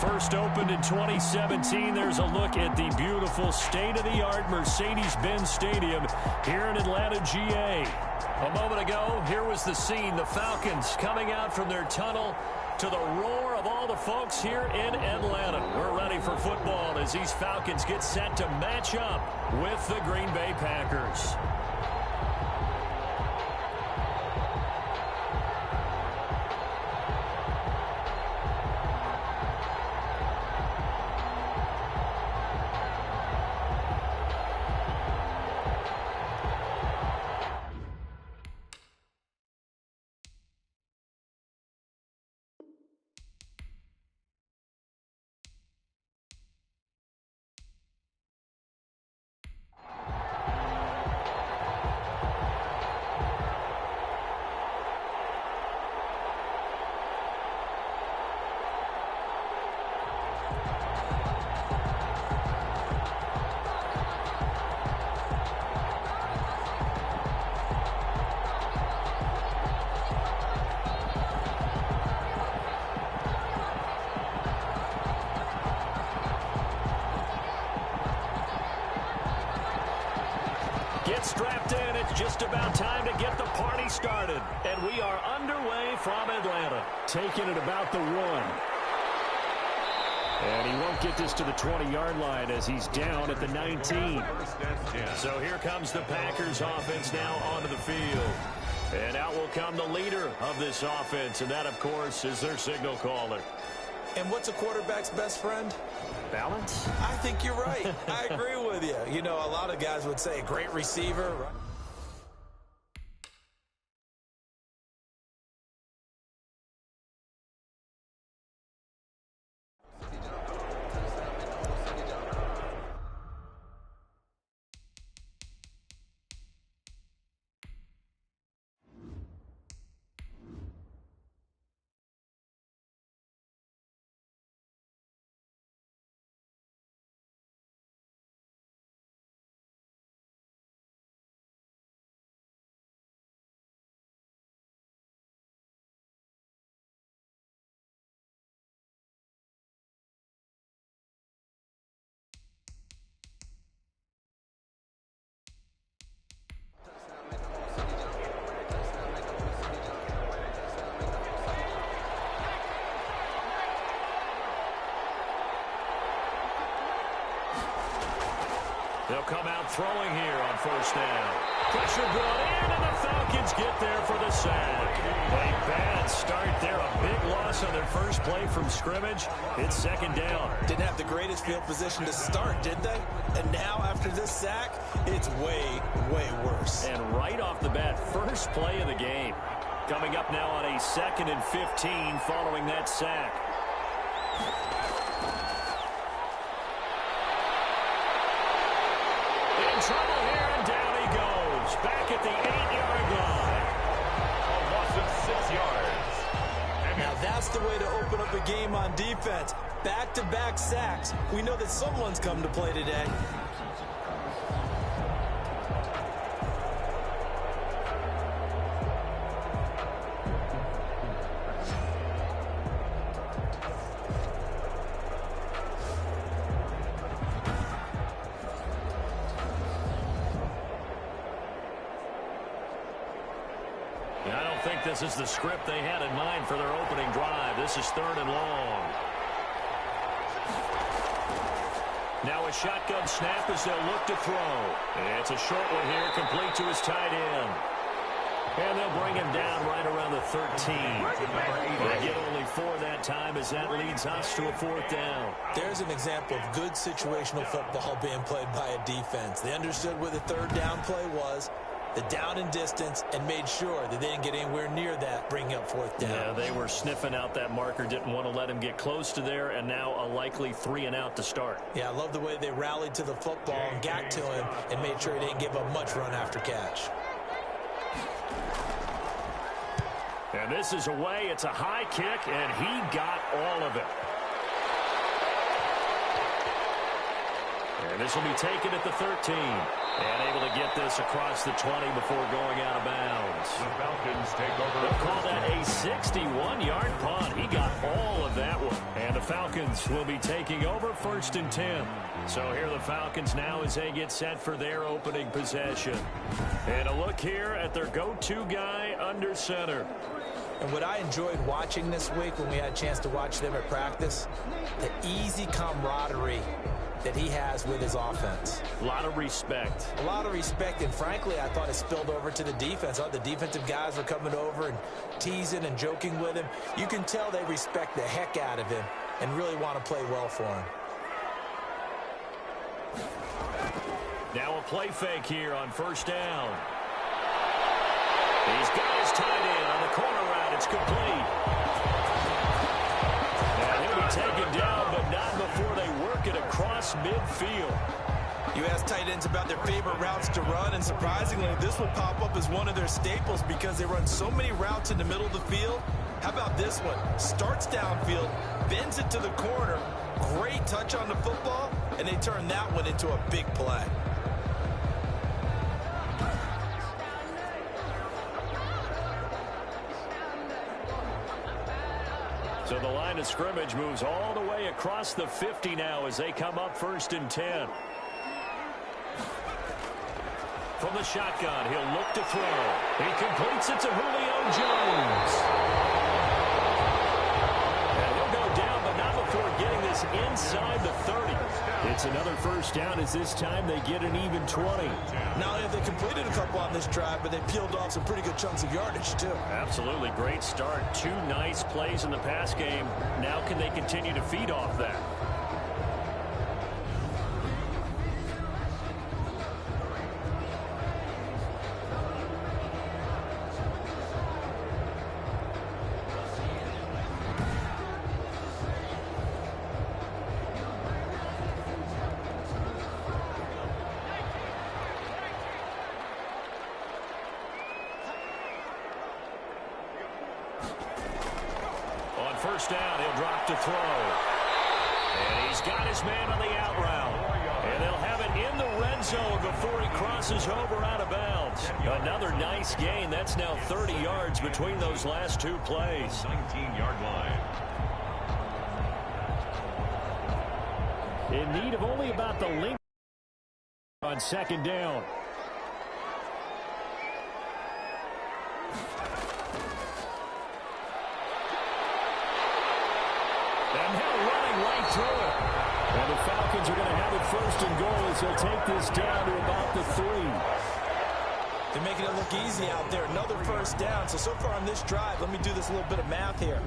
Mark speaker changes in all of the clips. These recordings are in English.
Speaker 1: First opened in 2017. There's a look at the beautiful state-of-the-art Mercedes-Benz Stadium here in Atlanta, GA. A moment ago, here was the scene. The Falcons coming out from their tunnel to the roar of all the folks here in Atlanta. We're ready for football as these Falcons get set to match up with the Green Bay Packers. Get strapped in. It's just about time to get the party started. And we are underway from Atlanta. Taking it about the 1. And he won't get this to the 20-yard line as he's down at the 19. So here comes the Packers offense now onto the field. And out will come the leader of this offense. And that, of course, is their signal caller.
Speaker 2: And what's a quarterback's best friend?
Speaker 1: Balance?
Speaker 2: I think you're right. I agree with you. You know, a lot of guys would say great receiver.
Speaker 1: They'll come out throwing here on first down. Pressure brought in, and the Falcons get there for the sack. A bad start there. A big loss on their first play from scrimmage. It's second down.
Speaker 2: Didn't have the greatest field position to start, did they? And now, after this sack, it's way, way worse.
Speaker 1: And right off the bat, first play of the game. Coming up now on a 2nd and 15 following that sack. Trouble here, and down he goes. Back at the 8-yard line.
Speaker 3: A loss of 6 yards.
Speaker 2: Now that's the way to open up a game on defense. Back-to-back sacks. We know that someone's come to play today.
Speaker 1: This is the script they had in mind for their opening drive. This is 3rd and long. Now a shotgun snap as they'll look to throw. It's a short one here, complete to his tight end. And they'll bring him down right around the 13. They get only 4 that time as that leads us to a 4th down.
Speaker 2: There's an example of good situational football being played by a defense. They understood where the 3rd down play was, the down and distance, and made sure that they didn't get anywhere near that, bringing up 4th down.
Speaker 1: Yeah, they were sniffing out that marker, didn't want to let him get close to there, and now a likely 3 and out to start.
Speaker 2: Yeah, I love the way they rallied to the football and got to him and made sure he didn't give up much run after catch.
Speaker 1: And this is away. It's a high kick, and he got all of it. And this will be taken at the 13. And able to get this across the 20 before going out of bounds.
Speaker 3: The Falcons take over.
Speaker 1: They'll call that a 61-yard punt. He got all of that one. And the Falcons Falcons will be taking over 1st and 10. So here are the Falcons now as they get set for their opening possession. And a look here at their go-to guy under center.
Speaker 2: And what I enjoyed watching this week when we had a chance to watch them at practice, the easy camaraderie that he has with his offense.
Speaker 1: A lot of respect.
Speaker 2: A lot of respect, and frankly, I thought it spilled over to the defense. I thought the defensive guys were coming over and teasing and joking with him. You can tell they respect the heck out of him and really want to play well for him.
Speaker 1: Now a play fake here on 1st down. He's got his tight end on the corner route. It's complete. And he'll be taken down, but not before they work it across midfield.
Speaker 2: You ask tight ends about their favorite routes to run, and surprisingly, this will pop up as one of their staples because they run so many routes in the middle of the field. How about this one? Starts downfield, bends it to the corner, great touch on the football, and they turn that one into a big play.
Speaker 1: So the line of scrimmage moves all the way across the 50 now as they come up 1st and 10. From the shotgun, he'll look to throw. He completes it to Julio Jones. And he'll go down, but not before getting this inside the 30. It's another 1st down as this time they get an even 20.
Speaker 2: Not only have they completed a couple on this drive, but they peeled off some pretty good chunks of yardage, too.
Speaker 1: Absolutely. Great start. 2 nice plays in the pass game. Now can they continue to feed off that? On 1st down, he'll drop to throw. And he's got his man on the out route. And they'll have it in the red zone before he crosses over out of bounds. Another nice gain. That's now 30 yards between those last 2 plays.
Speaker 3: 19-yard line.
Speaker 1: In need of only about the length on 2nd down. And now running right through it. And the Falcons are going to have it 1st and goal as they'll take this down to about the 3.
Speaker 2: They're making it look easy out there. Another 1st down. So far on this drive, let me do this little bit of math here.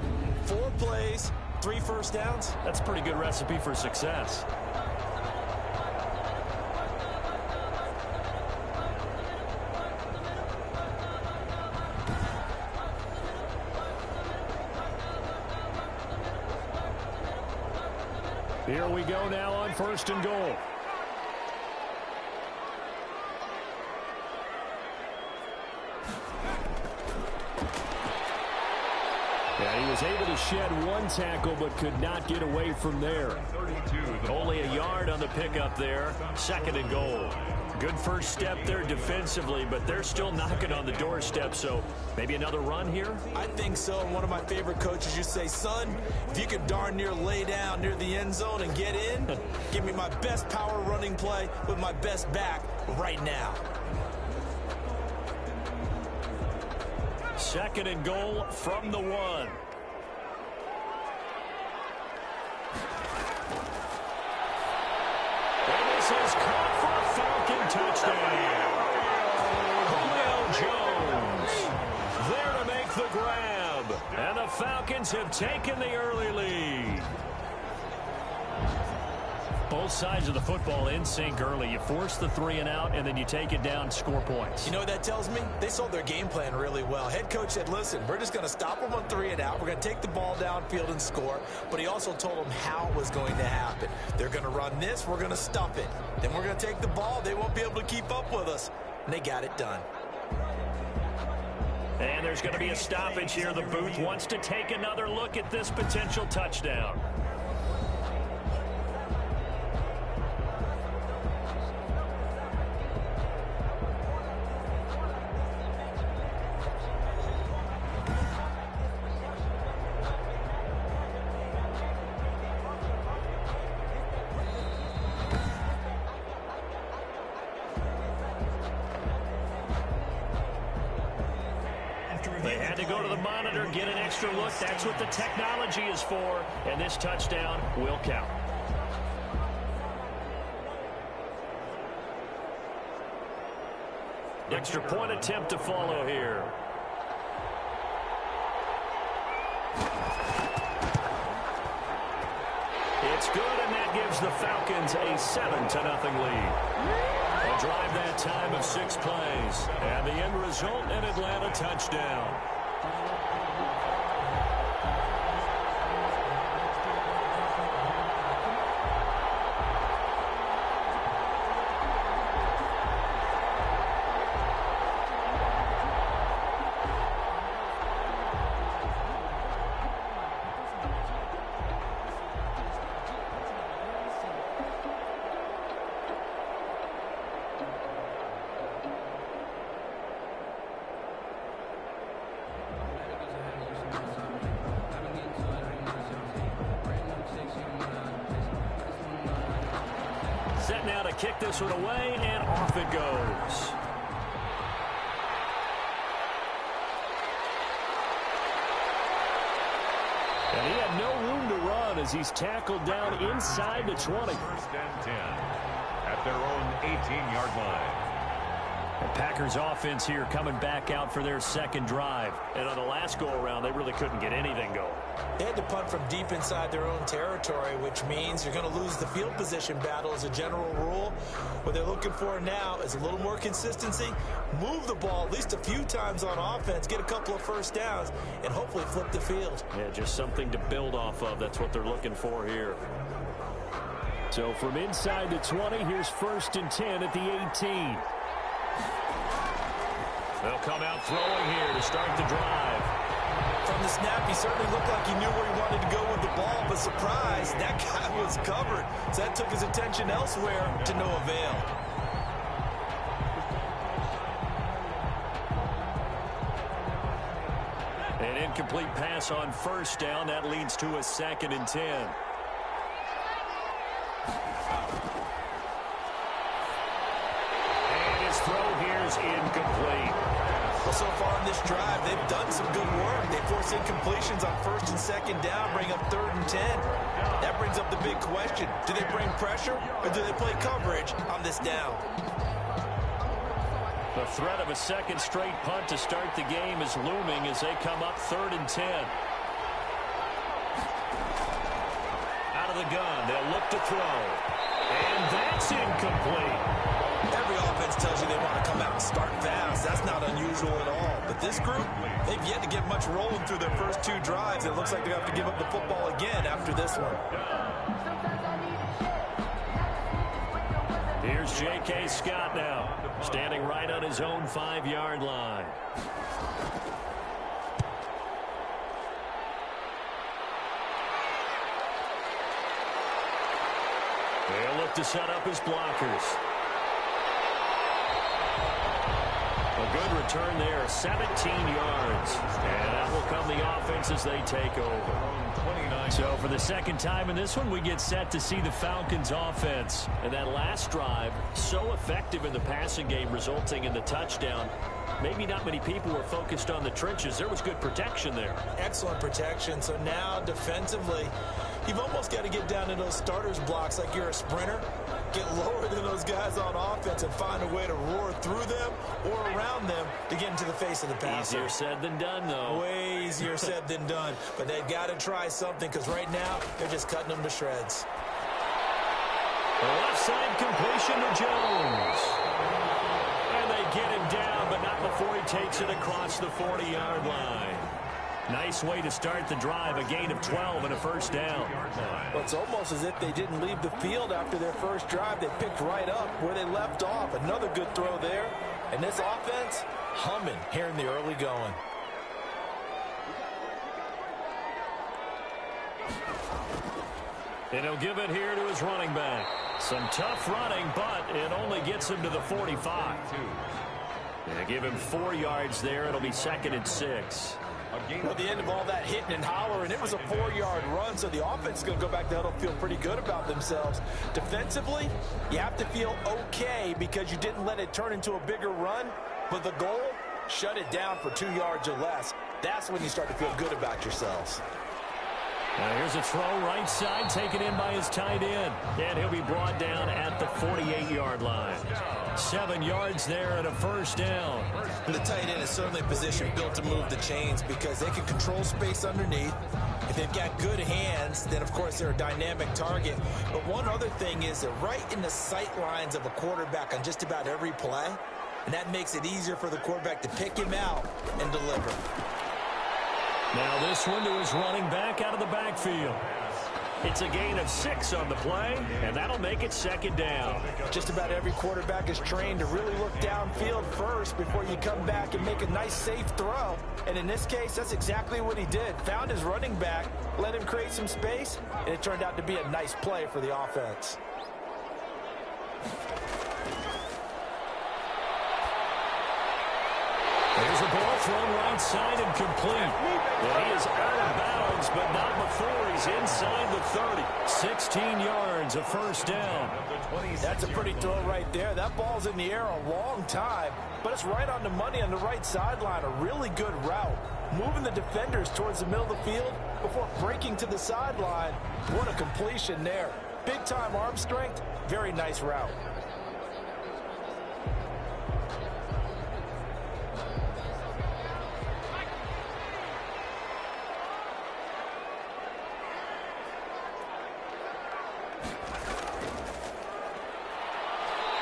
Speaker 2: 4 plays, 3 1st downs.
Speaker 1: That's a pretty good recipe for success. Here we go now on 1st and goal. Yeah, he was able to shed 1 tackle but could not get away from there. Only a yard on the pickup there. 2nd and goal. Good 1st step there defensively, but they're still knocking on the doorstep, so maybe another run here?
Speaker 2: I think so. And one of my favorite coaches used to say, son, if you could darn near lay down near the end zone and get in, give me my best power running play with my best back right now.
Speaker 1: 2nd and goal from the 1. And this is caught for a Falcon touchdown. Julio Jones there to make the grab. And the Falcons have taken the early lead. Both sides of the football in sync early. You force the 3 and out, and then you take it down, score points.
Speaker 2: You know what that tells me? They sold their game plan really well. Head coach said, listen, we're just going to stop them on 3 and out. We're going to take the ball downfield and score. But he also told them how it was going to happen. They're going to run this. We're going to stop it. Then we're going to take the ball. They won't be able to keep up with us. And they got it done.
Speaker 1: And there's going to be a stoppage here. The booth wants to take another look at this potential touchdown. you go to the monitor, get an extra look. That's what the technology is for, and this touchdown will count. Extra point attempt to follow here. It's good, and that gives the Falcons a 7-0 lead. A drive that time of 6 plays, and the end result, an Atlanta touchdown. Set now to kick this one away, and off it goes. And he had no room to run as he's tackled down inside the 20.
Speaker 3: First and 10 at their own 18-yard line.
Speaker 1: The Packers offense here coming back out for their second drive. And on the last go-around, they really couldn't get anything going.
Speaker 2: They had to punt from deep inside their own territory, which means you're going to lose the field position battle as a general rule. What they're looking for now is a little more consistency, move the ball at least a few times on offense, get a couple of first downs, and hopefully flip the field.
Speaker 1: Yeah, just something to build off of. That's what they're looking for here. So from inside the 20, here's 1st and 10 at the 18. They'll come out throwing here to start the drive.
Speaker 2: From the snap, he certainly looked like he knew where he wanted to go with the ball, but surprise, that guy was covered. So that took his attention elsewhere to no avail.
Speaker 1: An incomplete pass on 1st down. That leads to a 2nd and 10. And his throw here is incomplete.
Speaker 2: Well, so far in this drive, they've done some good work. They force incompletions on 1st and 2nd down, bring up 3rd and 10. That brings up the big question. Do they bring pressure or do they play coverage on this down?
Speaker 1: The threat of a second straight punt to start the game is looming as they come up 3rd and 10. Out of the gun, they'll look to throw. And that's incomplete.
Speaker 2: Every offense tells you they want to come out and start fast. That's not unusual at all. But this group, they've yet to get much rolling through their first 2 drives. It looks like they have to give up the football again after this one.
Speaker 1: Here's J.K. Scott now, standing right on his own 5-yard line. They'll look to set up his blockers. A good return there, 17 yards. And out will come the offense as they take over. So for the second time in this one, we get set to see the Falcons offense. And that last drive, so effective in the passing game, resulting in the touchdown. Maybe not many people were focused on the trenches. There was good protection there.
Speaker 2: Excellent protection. So now defensively, you've almost got to get down to those starters blocks like you're a sprinter. Get lower than those guys on offense and find a way to roar through them or around them to get into the face of the passer.
Speaker 1: Easier said than done, though.
Speaker 2: Way easier said than done. But they've got to try something because right now they're just cutting them to shreds.
Speaker 1: The left side completion to Jones. And they get him down, but not before he takes it across the 40-yard line. Nice way to start the drive, a gain of 12 and a first down.
Speaker 2: Well, it's almost as if they didn't leave the field after their first drive. They picked right up where they left off. Another good throw there. And this offense, humming here in the early going.
Speaker 1: And he'll give it here to his running back. Some tough running, but it only gets him to the 45. They give him 4 yards there. It'll be 2nd and 6.
Speaker 2: Well, at the end of all that hitting and hollering, it was a 4-yard run, so the offense is going to go back to huddle, feel pretty good about themselves. Defensively, you have to feel okay because you didn't let it turn into a bigger run, but the goal, shut it down for 2 yards or less. That's when you start to feel good about yourselves.
Speaker 1: Now here's a throw right side, taken in by his tight end. And he'll be brought down at the 48-yard line. 7 yards there and a first down.
Speaker 2: And the tight end is certainly a position built to move the chains because they can control space underneath. If they've got good hands, then of course they're a dynamic target. But one other thing is they're right in the sight lines of a quarterback on just about every play. And that makes it easier for the quarterback to pick him out and deliver.
Speaker 1: Now this one to his running back out of the backfield. It's a gain of 6 on the play, and that'll make it second down.
Speaker 2: Just about every quarterback is trained to really look downfield first before you come back and make a nice, safe throw. And in this case, that's exactly what he did. Found his running back, let him create some space, and it turned out to be a nice play for the offense.
Speaker 1: There's a ball thrown right side and complete. Well, he is out of bounds, but not before he's inside the 30. 16 yards, a first down.
Speaker 2: That's a pretty throw right there. That ball's in the air a long time, but it's right on the money on the right sideline. A really good route. Moving the defenders towards the middle of the field before breaking to the sideline. What a completion there. Big-time arm strength. Very nice route.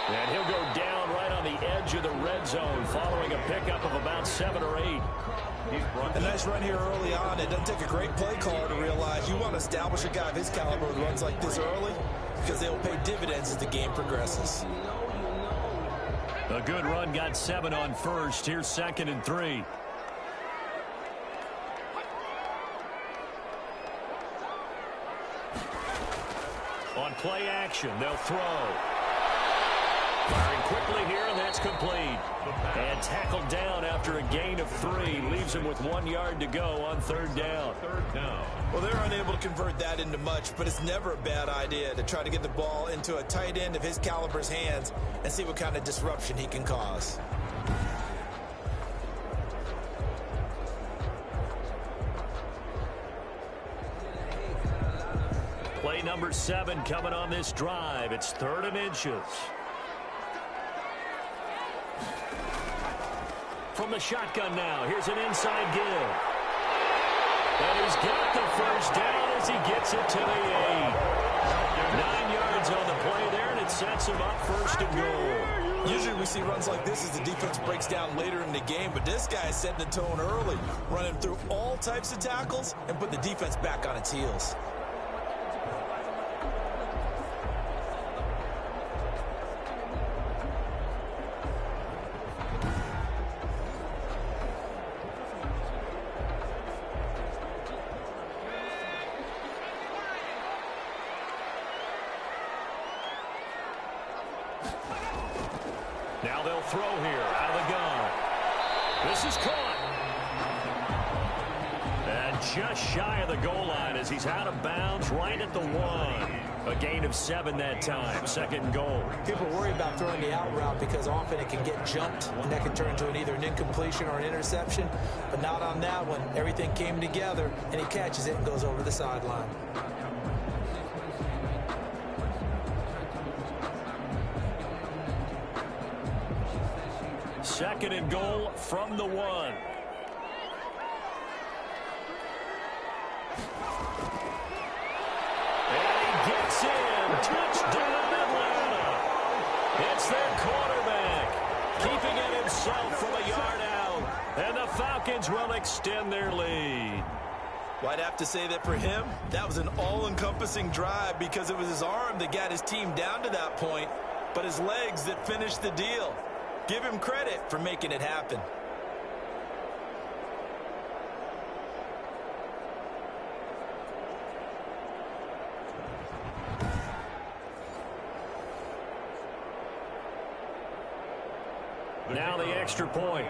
Speaker 1: And he'll go down right on the edge of the red zone following a pickup of about 7 or 8.
Speaker 2: A nice run here early on. It doesn't take a great play caller to realize you want to establish a guy of his caliber who runs like this early because they will pay dividends as the game progresses.
Speaker 1: A good run, got 7 on first. Here's 2nd and 3. On play action, they'll throw. Firing quickly here, and that's complete. And tackled down after a gain of 3. Leaves him with 1 yard to go on 3rd down.
Speaker 2: Well, they're unable to convert that into much, but it's never a bad idea to try to get the ball into a tight end of his caliber's hands and see what kind of disruption he can cause.
Speaker 1: Play number 7 coming on this drive. It's 3rd and inches. From the shotgun now, here's an inside give. And he's got the first down as he gets it to the 8. 9 yards on the play there, and it sets him up 1st and goal.
Speaker 2: Usually we see runs like this as the defense breaks down later in the game, but this guy is setting the tone early, running through all types of tackles and put the defense back on its heels.
Speaker 1: Now they'll throw here out of the gun. This is caught. And just shy of the goal line as he's out of bounds right at the 1. A gain of 7 that time. 2nd and goal.
Speaker 2: People worry about throwing the out route because often it can get jumped and that can turn into either an incompletion or an interception. But not on that one. Everything came together and he catches it and goes over the sideline.
Speaker 1: Second and goal from the 1. And he gets in. Touchdown, Atlanta. It's their quarterback, keeping it himself from a yard out. And the Falcons will extend their lead.
Speaker 2: Well, I'd have to say that for him, that was an all-encompassing drive because it was his arm that got his team down to that point, but his legs that finished the deal. Give him credit for making it happen.
Speaker 1: Now the extra point.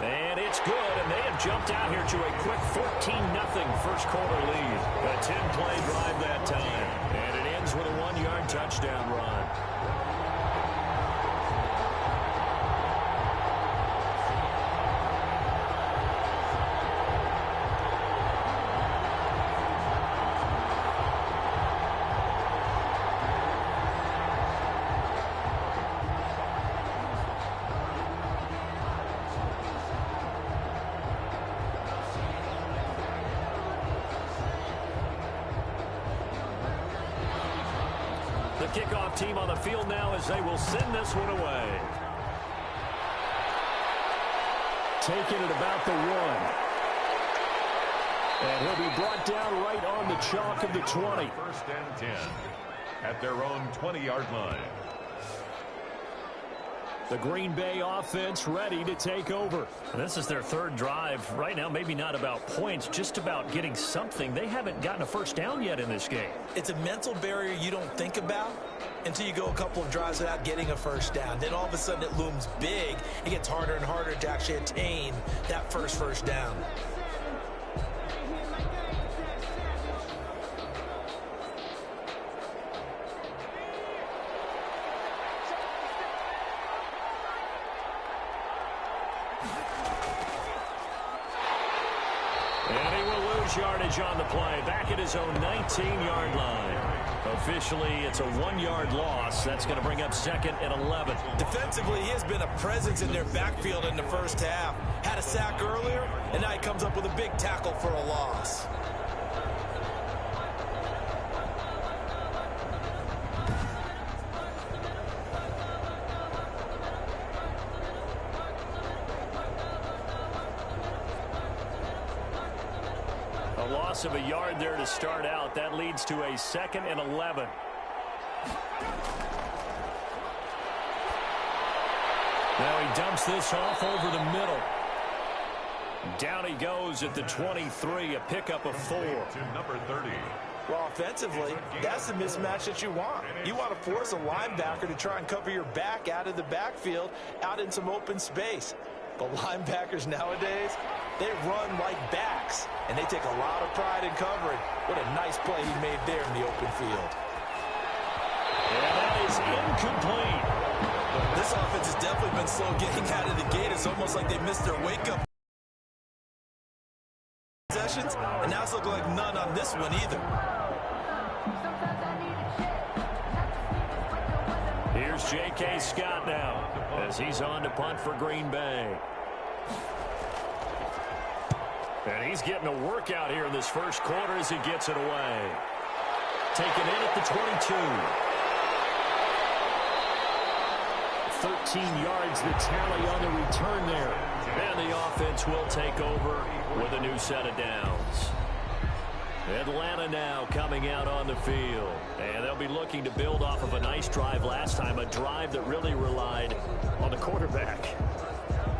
Speaker 1: And it's good, and they have jumped out here to a quick 14-0 first quarter lead. A 10-play drive that time. And it ends with a 1-yard touchdown run. kickoff team on the field now as they will send this one away. Taking it about the 1. And he'll be brought down right on the chalk of the 20.
Speaker 3: First and 10 at their own 20-yard line.
Speaker 1: The Green Bay offense ready to take over. This is their third drive. Right now, maybe not about points, just about getting something. They haven't gotten a first down yet in this game.
Speaker 2: It's a mental barrier you don't think about until you go a couple of drives without getting a first down. Then all of a sudden it looms big. It gets harder and harder to actually attain that first down.
Speaker 1: Yardage on the play, back at his own 19-yard line. Officially, it's a 1-yard loss. That's going to bring up 2nd and 11.
Speaker 2: Defensively, he has been a presence in their backfield in the first half. Had a sack earlier, and now he comes up with a big tackle for a loss.
Speaker 1: Loss of a yard there to start out. That leads to a 2nd and 11. Now he dumps this off over the middle. Down he goes at the 23, a pickup of 4.
Speaker 3: To number 30.
Speaker 2: Well, offensively, that's the mismatch that you want. You want to force a linebacker to try and cover your back out of the backfield, out in some open space. But linebackers nowadays, they run like backs, and they take a lot of pride in covering. What a nice play he made there in the open field.
Speaker 1: And that is incomplete.
Speaker 2: This offense has definitely been slow getting out of the gate. It's almost like they missed their wake-up possessions, and now it's looking like none on this one either.
Speaker 1: Here's J.K. Scott now as he's on to punt for Green Bay. And he's getting a workout here in this first quarter as he gets it away. Taken in at the 22. 13 yards the tally on the return there. And the offense will take over with a new set of downs. Atlanta now coming out on the field. And they'll be looking to build off of a nice drive last time, a drive that really relied on the quarterback.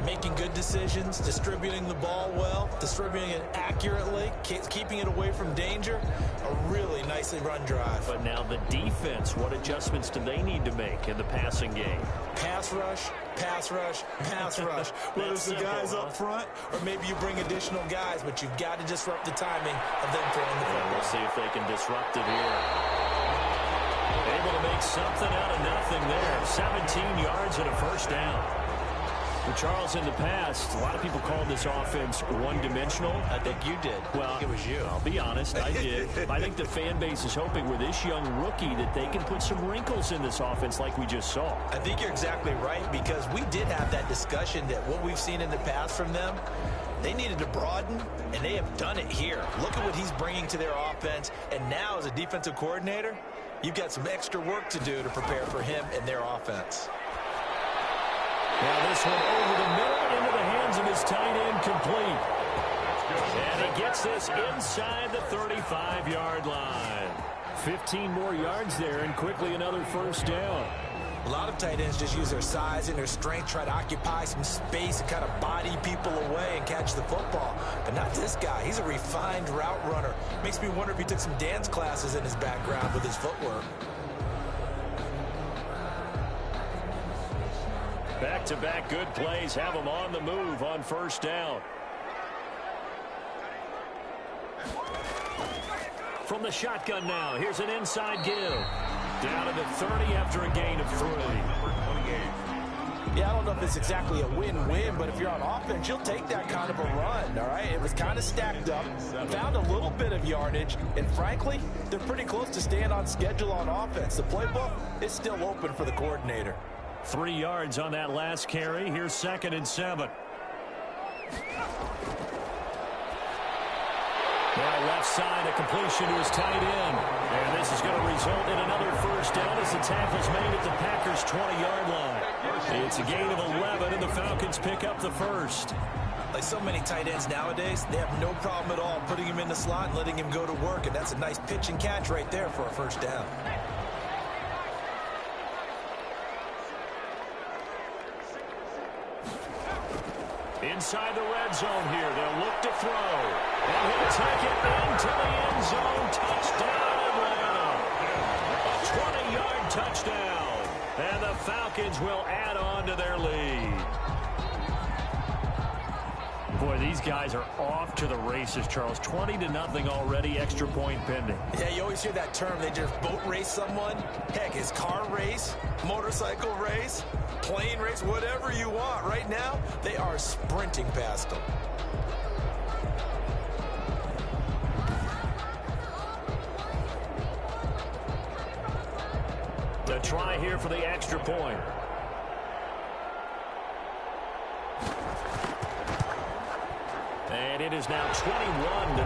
Speaker 2: Making good decisions, distributing the ball well, distributing it accurately, keeping it away from danger. A really nicely run drive.
Speaker 1: But now the defense, what adjustments do they need to make in the passing game?
Speaker 2: Pass rush, pass rush, pass rush. Whether it's the guys up front or maybe you bring additional guys, but you've got to disrupt the timing of them throwing the football.
Speaker 1: We'll see if they can disrupt it here. Able to make something out of nothing there. 17 yards and a first down. Well, Charles, in the past, a lot of people called this offense one-dimensional.
Speaker 2: I think you did.
Speaker 1: Well,
Speaker 2: I think it was you.
Speaker 1: I'll be honest, I did. I think the fan base is hoping with this young rookie that they can put some wrinkles in this offense like we just saw.
Speaker 2: I think you're exactly right, because we did have that discussion that what we've seen in the past from them, they needed to broaden, and they have done it here. Look at what he's bringing to their offense, and now as a defensive coordinator, you've got some extra work to do to prepare for him and their offense.
Speaker 1: Now this one over the middle into the hands of his tight end, complete. And he gets this inside the 35-yard line. 15 more yards there and quickly another first down.
Speaker 2: A lot of tight ends just use their size and their strength, try to occupy some space and kind of body people away and catch the football. But not this guy. He's a refined route runner. Makes me wonder if he took some dance classes in his background with his footwork.
Speaker 1: Back-to-back good plays have him on the move on first down. From the shotgun now, here's an inside give. Down to the 30 after a gain of 3.
Speaker 2: Yeah, I don't know if it's exactly a win-win, but if you're on offense, you'll take that kind of a run, all right? It was kind of stacked up, found a little bit of yardage, and frankly, they're pretty close to staying on schedule on offense. The playbook is still open for the coordinator.
Speaker 1: 3 yards on that last carry. Here's 2nd and 7. Now left side, a completion to his tight end. And this is going to result in another first down as the tackle's made at the Packers' 20-yard line. It's a gain of 11, and the Falcons pick up the first.
Speaker 2: Like so many tight ends nowadays, they have no problem at all putting him in the slot and letting him go to work. And that's a nice pitch and catch right there for a first down.
Speaker 1: Inside the red zone here, they'll look to throw. And he'll take it into the end zone. Touchdown, Atlanta. A 20-yard touchdown. And the Falcons will add on to their lead. Boy, these guys are off to the races, Charles. 20-0 already, extra point pending.
Speaker 2: Yeah, you always hear that term. They just boat race someone. Heck, it's car race, motorcycle race, plane race, whatever you want. Right now, they are sprinting past them.
Speaker 1: The try here for the extra point. And it is now 21-0.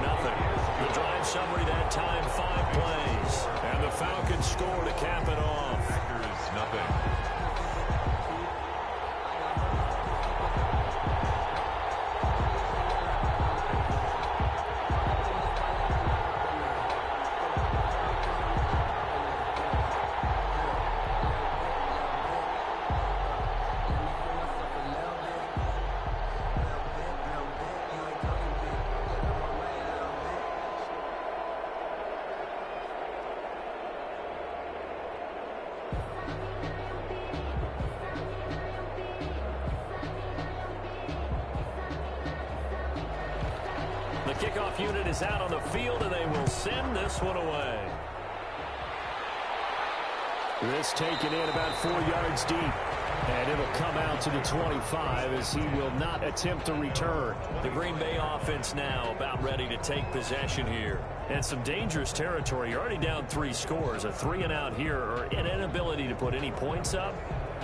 Speaker 1: The drive summary that time, 5 plays. And the Falcons score to cap it off.
Speaker 3: Packers, nothing.
Speaker 1: The kickoff unit is out on the field, and they will send this one away. This taken in about 4 yards deep. And it'll come out to the 25 as he will not attempt to return. The Green Bay offense now about ready to take possession here. And some dangerous territory. You're already down 3 scores. A 3-and-out here or an inability to put any points up.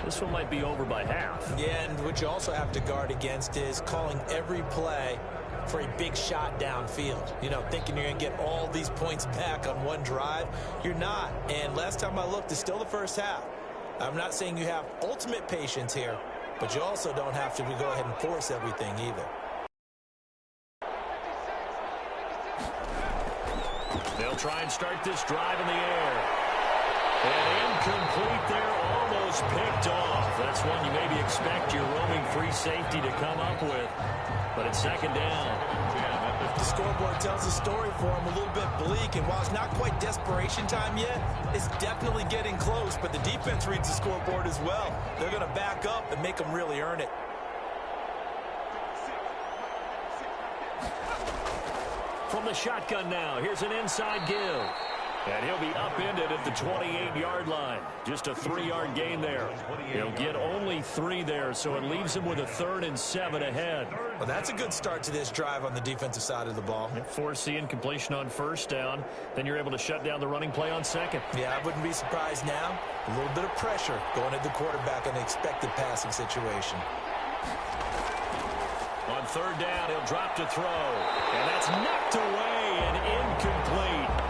Speaker 1: This one might be over by half.
Speaker 2: Yeah, and what you also have to guard against is calling every play for a big shot downfield. You know, thinking you're going to get all these points back on one drive. You're not. And last time I looked, it's still the first half. I'm not saying you have ultimate patience here, but you also don't have to go ahead and force everything either.
Speaker 1: They'll try and start this drive in the air. And incomplete there, almost picked off. That's one you maybe expect your roaming free safety to come up with. But it's second down.
Speaker 2: The scoreboard tells the story for him, a little bit bleak, and while it's not quite desperation time yet, it's definitely getting close, but the defense reads the scoreboard as well. They're going to back up and make them really earn it.
Speaker 1: From the shotgun now, here's an inside give. And he'll be upended at the 28-yard line. Just a 3-yard gain there. He'll get only 3 there, so it leaves him with a 3rd and 7 ahead.
Speaker 2: Well, that's a good start to this drive on the defensive side of the ball.
Speaker 1: Force incompletion on first down. Then you're able to shut down the running play on second.
Speaker 2: Yeah, I wouldn't be surprised now. A little bit of pressure going at the quarterback in an expected passing situation.
Speaker 1: On 3rd down, he'll drop to throw. And that's knocked away and incomplete.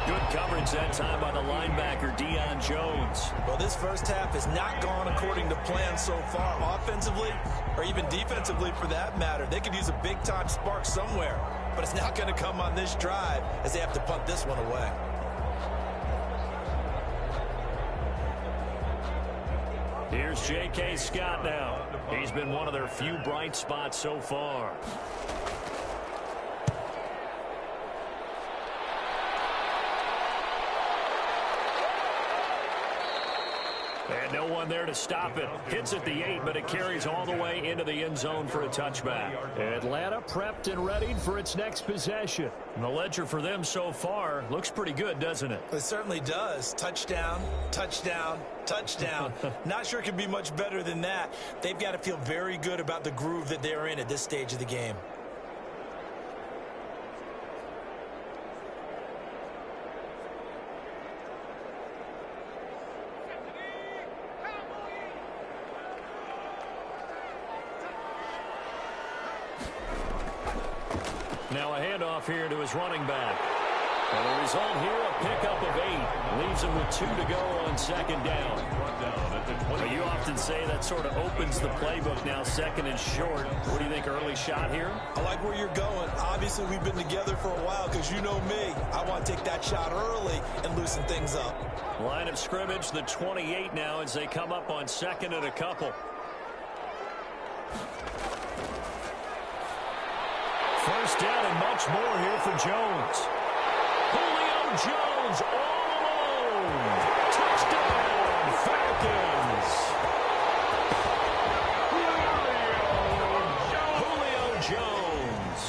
Speaker 1: Good coverage that time by the linebacker, Deion Jones.
Speaker 2: Well, this first half has not gone according to plan so far, offensively or even defensively for that matter. They could use a big-time spark somewhere, but it's not going to come on this drive as they have to punt this one away.
Speaker 1: Here's J.K. Scott now. He's been one of their few bright spots so far. And no one there to stop it. Hits at the 8, but it carries all the way into the end zone for a touchback. Atlanta prepped and readied for its next possession. And the ledger for them so far looks pretty good, doesn't it?
Speaker 2: It certainly does. Touchdown, touchdown, touchdown. Not sure it could be much better than that. They've got to feel very good about the groove that they're in at this stage of the game.
Speaker 1: Now a handoff here to his running back. And the result here, a pickup of 8. Leaves him with 2 to go on second down. But you often say that sort of opens the playbook now, second and short. What do you think, early shot here?
Speaker 2: I like where you're going. Obviously, we've been together for a while because you know me. I want to take that shot early and loosen things up.
Speaker 1: Line of scrimmage, the 28 now as they come up on second and a couple. First down and much more here for Jones. Julio Jones all alone. Touchdown, Falcons. Julio Jones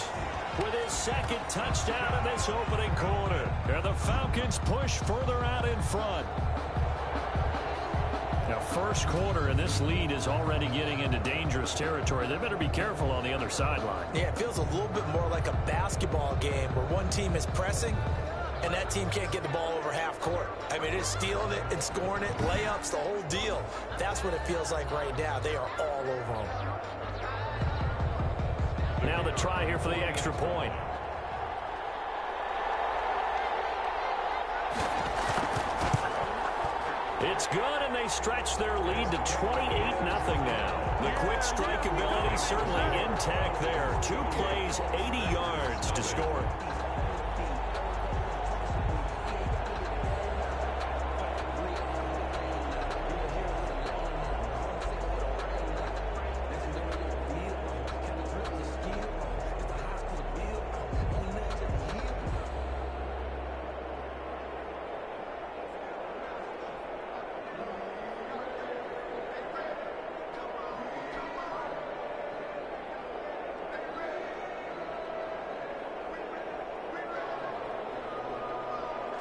Speaker 1: with his second touchdown in this opening quarter. And the Falcons push further out in front. Now, first quarter, and this lead is already getting into dangerous territory. They better be careful on the other sideline.
Speaker 2: Yeah, it feels a little bit more like a basketball game where one team is pressing and that team can't get the ball over half court. I mean, it's stealing it and scoring it, layups, the whole deal. That's what it feels like right now. They are all over them.
Speaker 1: Now the try here for the extra point. It's good, and they stretch their lead to 28-0 now. The quick strike ability certainly intact there. 2 plays, 80 yards to score.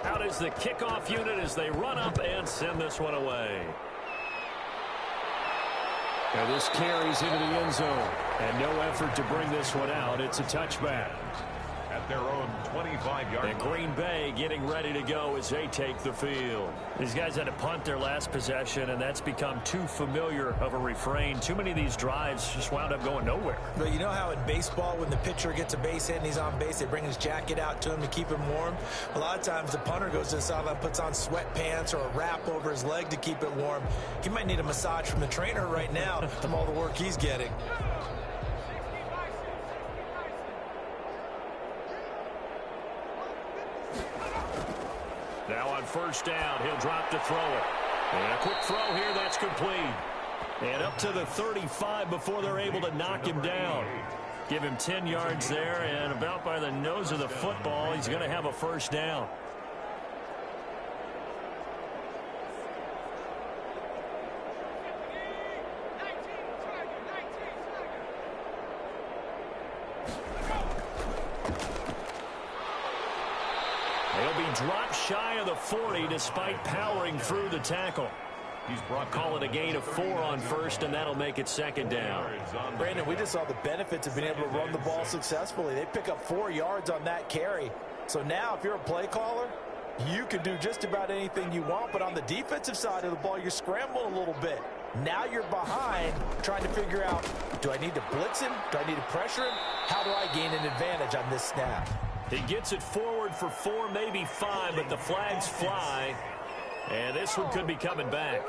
Speaker 1: Out is the kickoff unit as they run up and send this one away. Now this carries into the end zone. And no effort to bring this one out. It's a touchback.
Speaker 3: At their own 25-yard line.
Speaker 1: And Green Bay getting ready to go as they take the field. These guys had to punt their last possession, and that's become too familiar of a refrain. Too many of these drives just wound up going nowhere.
Speaker 2: But you know how in baseball, when the pitcher gets a base hit and he's on base, they bring his jacket out to him to keep him warm? A lot of times the punter goes to the sideline, puts on sweatpants or a wrap over his leg to keep it warm. He might need a massage from the trainer right now from all the work he's getting.
Speaker 1: Now on first down, he'll drop to throw it. And a quick throw here, that's complete. And up to the 35 before they're able to knock him down. Give him 10 yards there, and about by the nose of the football, he's going to have a first down. He'll be dropped shy of the 40 despite powering through the tackle. Call it a gain of 4 on first, and that'll make it second down.
Speaker 2: Brandon, we just saw the benefits of being able to run the ball successfully. They pick up 4 yards on that carry. So now if you're a play caller, you can do just about anything you want. But on the defensive side of the ball, you're scrambling a little bit. Now you're behind trying to figure out, do I need to blitz him? Do I need to pressure him? How do I gain an advantage on this snap?
Speaker 1: He gets it forward for 4, maybe 5, but the flags fly. And this one could be coming back.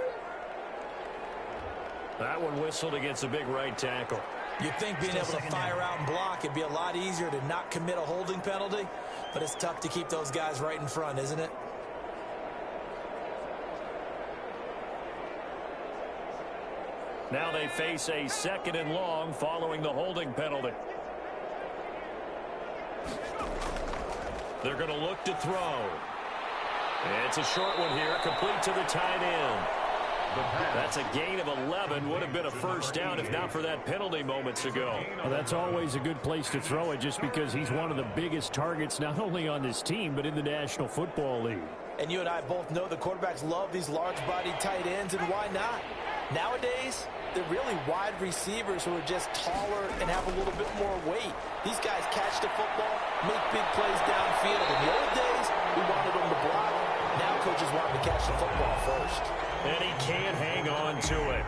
Speaker 1: That one whistled against a big right tackle.
Speaker 2: You'd think being able to fire out and block, it'd be a lot easier to not commit a holding penalty, but it's tough to keep those guys right in front, isn't it?
Speaker 1: Now they face a second and long following the holding penalty. They're going to look to throw. And it's a short one here, complete to the tight end. That's a gain of 11. Would have been a first down if not for that penalty moments ago.
Speaker 4: Well, that's always a good place to throw it just because he's one of the biggest targets not only on this team but in the National Football League.
Speaker 2: And you and I both know the quarterbacks love these large-bodied tight ends, and why not? Nowadays, they're really wide receivers who are just taller and have a little bit more weight. These guys catch the football, make big plays downfield. In the old days, we wanted them to block. Now coaches want them to catch the football first.
Speaker 1: And he can't hang on to it.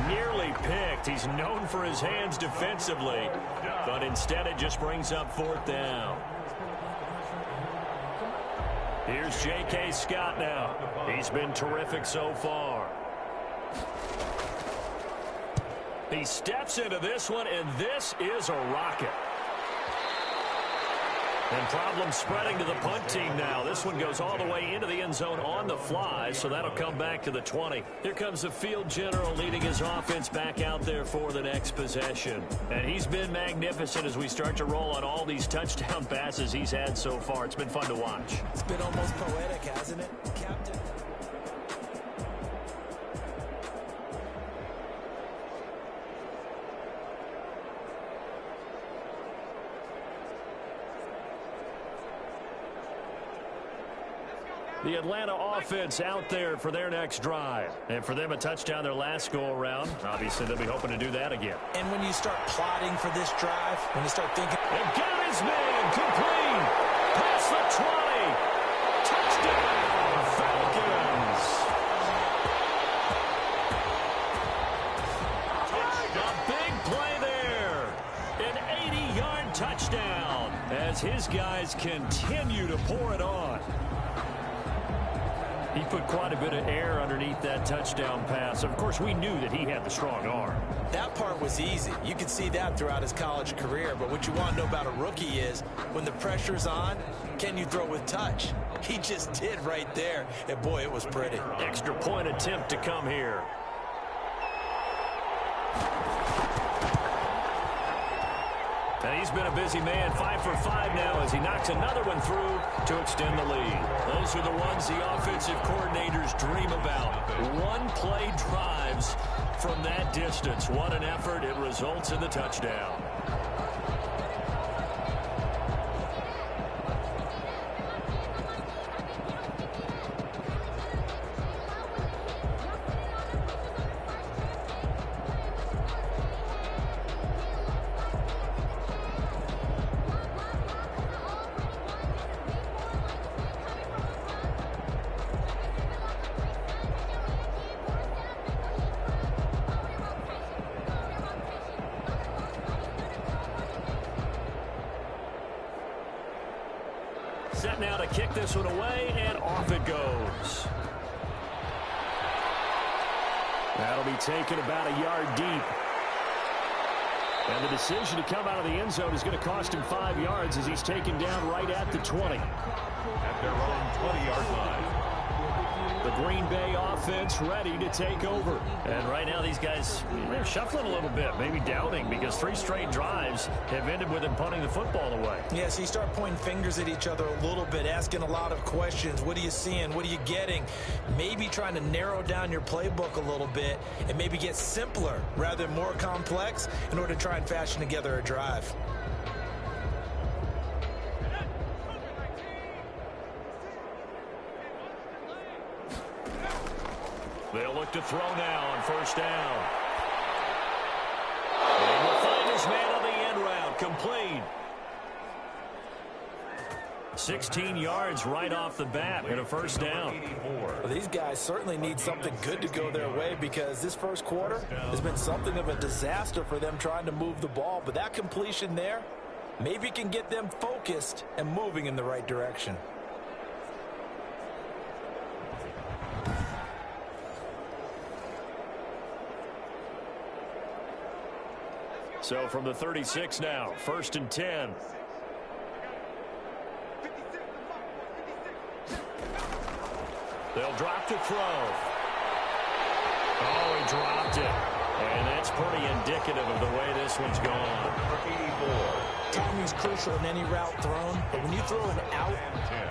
Speaker 1: Nearly picked. He's known for his hands defensively. But instead it just brings up 4th down. Here's J.K. Scott now. He's been terrific so far. He steps into this one, and this is a rocket. And problems spreading to the punt team now. This one goes all the way into the end zone on the fly, so that'll come back to the 20. Here comes the field general leading his offense back out there for the next possession. And he's been magnificent as we start to roll on all these touchdown passes he's had so far. It's been fun to watch.
Speaker 2: It's been almost poetic, hasn't it, Captain?
Speaker 1: The Atlanta offense out there for their next drive. And for them, a touchdown their last go-around. Obviously, they'll be hoping to do that again.
Speaker 2: And when you start plotting for this drive, when you start thinking...
Speaker 1: And got his man complete. Past the 20. Touchdown, Falcons. A big play there. An 80-yard touchdown as his guys continue to pour it on. He put quite a bit of air underneath that touchdown pass. Of course, we knew that he had the strong arm.
Speaker 2: That part was easy. You could see that throughout his college career. But what you want to know about a rookie is when the pressure's on, can you throw with touch? He just did right there. And, boy, it was pretty.
Speaker 1: Extra point attempt to come here. And he's been a busy man, 5 for 5 now as he knocks another one through to extend the lead. Those are the ones the offensive coordinators dream about. One-play drives from that distance. What an effort. It results in the touchdown. Set now to kick this one away, and off it goes. That'll be taken about a yard deep. And the decision to come out of the end zone is going to cost him 5 yards as he's taken down right at the 20.
Speaker 3: At their own 20-yard line.
Speaker 1: The Green Bay offense ready to take over. And right now these guys, they're shuffling a little bit, maybe doubting, because 3 straight drives have ended with them punting the football away.
Speaker 2: Yeah, so you start pointing fingers at each other a little bit, asking a lot of questions. What are you seeing? What are you getting? Maybe trying to narrow down your playbook a little bit and maybe get simpler rather than more complex in order to try and fashion together a drive.
Speaker 1: They'll look to throw now on first down. And will find his man on the end route. Complete. 16 yards right off the bat and a first down.
Speaker 2: Well, these guys certainly need something good to go their way because this first quarter has been something of a disaster for them trying to move the ball. But that completion there maybe can get them focused and moving in the right direction.
Speaker 1: So from the 36 now, 1st and 10. They'll drop to throw. Oh, he dropped it. And that's pretty indicative of the way this one's gone.
Speaker 2: Timing's crucial in any route thrown, but when you throw an out,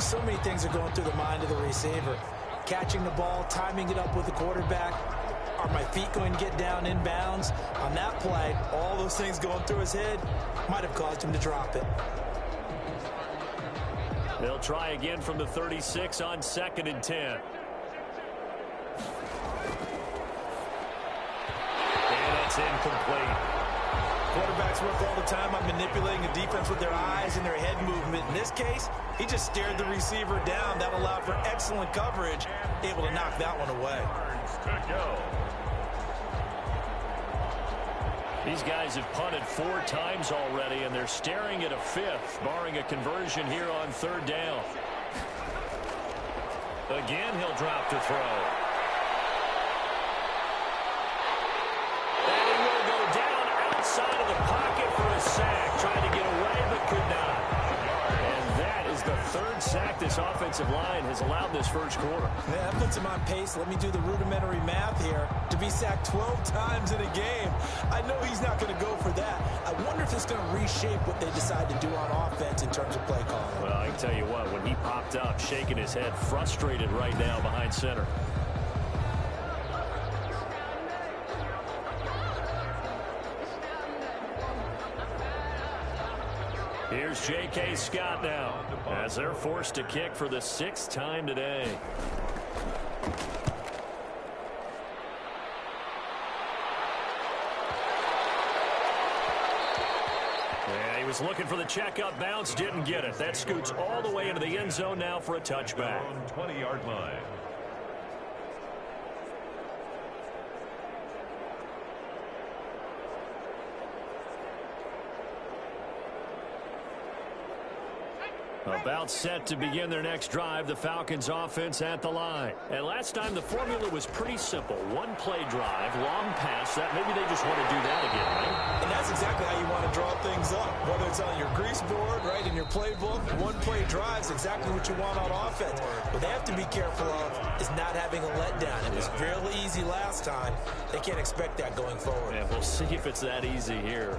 Speaker 2: so many things are going through the mind of the receiver. Catching the ball, timing it up with the quarterback. Are my feet going to get down in bounds? On that play, all those things going through his head might have caused him to drop it.
Speaker 1: They'll try again from the 36 on 2nd and 10. And that's incomplete.
Speaker 2: Quarterbacks work all the time on manipulating a defense with their eyes and their head movement. In this case, he just stared the receiver down. That allowed for excellent coverage, able to knock that one away.
Speaker 1: These guys have punted 4 times already, and they're staring at a 5th, barring a conversion here on 3rd down. Again, he'll drop to throw. And he will go down outside of the pocket for a sack. Trying to get away, but could not. And that is the 3rd sack this offensive line has allowed this first quarter.
Speaker 2: Yeah, that puts him on pace. Let me do the rudimentary math here. To be sacked 12 times in a game, I know he's not going to go for that. I wonder if it's going to reshape what they decide to do on offense in terms of play calling.
Speaker 1: Well, I can tell you what, when he popped up, shaking his head, frustrated right now behind center. Here's J.K. Scott now, as they're forced to kick for the 6th time today. Yeah, he was looking for the checkup bounce, didn't get it. That scoots all the way into the end zone now for a touchback.
Speaker 3: On 20-yard line.
Speaker 1: About set to begin their next drive, the Falcons offense at the line. And last time the formula was pretty simple. 1 play drive, long pass. That maybe they just want to do that again, right?
Speaker 2: And that's exactly how you want to draw things up. Whether it's on your grease board, right, in your playbook, 1 play drive is exactly what you want on offense. What they have to be careful of is not having a letdown. It was real easy last time. They can't expect that going forward.
Speaker 1: And we'll see if it's that easy here.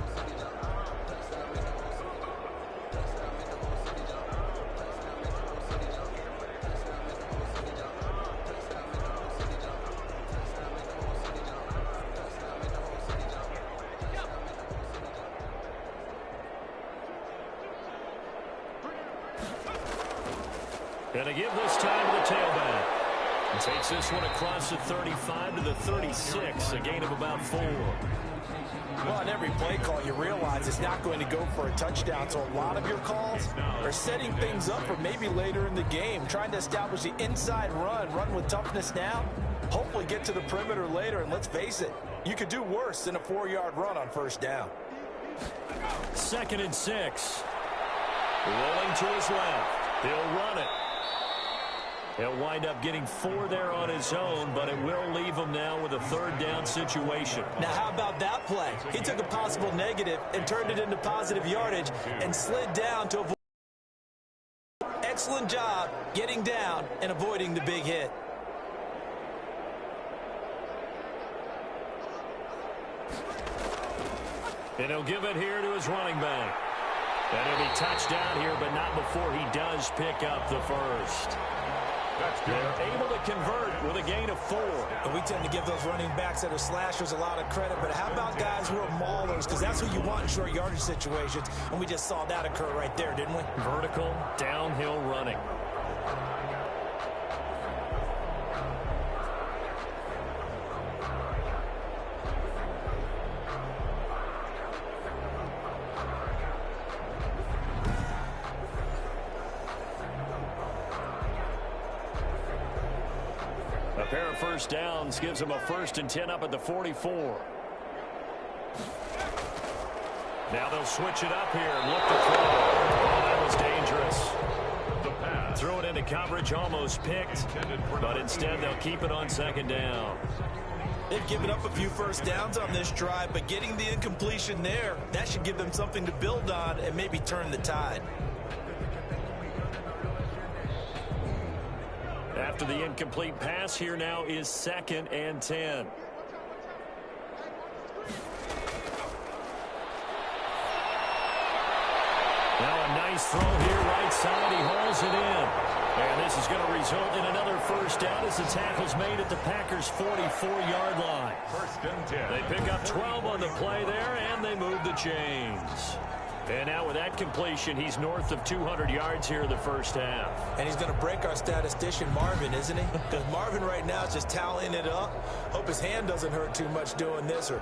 Speaker 1: And a give this time to the tailback. And takes this one across the 35 to the 36, a gain of about 4.
Speaker 2: Well, on every play call, you realize it's not going to go for a touchdown, so a lot of your calls are setting things up for maybe later in the game, trying to establish the inside run with toughness now, hopefully get to the perimeter later, and let's face it, you could do worse than a 4-yard run on 1st down.
Speaker 1: 2nd and 6. Rolling to his left. He'll run it. He'll wind up getting 4 there on his own, but it will leave him now with a 3rd down situation.
Speaker 2: Now, how about that play? He took a possible negative and turned it into positive yardage and slid down to avoid. Excellent job getting down and avoiding the big hit.
Speaker 1: And he'll give it here to his running back. And he'll be touched down here, but not before he does pick up the 1st. They're able to convert with a gain of 4.
Speaker 2: And we tend to give those running backs that are slashers a lot of credit, but how about guys who are maulers? Because that's what you want in short yardage situations, and we just saw that occur right there, didn't we?
Speaker 1: Vertical, downhill running. A pair of 1st downs gives them a 1st and 10 up at the 44. Now they'll switch it up here and look to throw. Oh, that was dangerous.
Speaker 3: The pass.
Speaker 1: Throw it into coverage, almost picked, but instead they'll keep it on 2nd down.
Speaker 2: They've given up a few 1st downs on this drive, but getting the incompletion there, that should give them something to build on and maybe turn the tide.
Speaker 1: After the incomplete pass, here now is 2nd and 10. Now a nice throw here, right side. He hauls it in. And this is going to result in another 1st down as the tackle's made at the Packers' 44-yard line.
Speaker 3: 1st and 10.
Speaker 1: They pick up 12 on the play there, and they move the chains. And now with that completion, he's north of 200 yards here in the 1st half.
Speaker 2: And he's going to break our statistician, Marvin, isn't he? Because Marvin right now is just tallying it up. Hope his hand doesn't hurt too much doing this or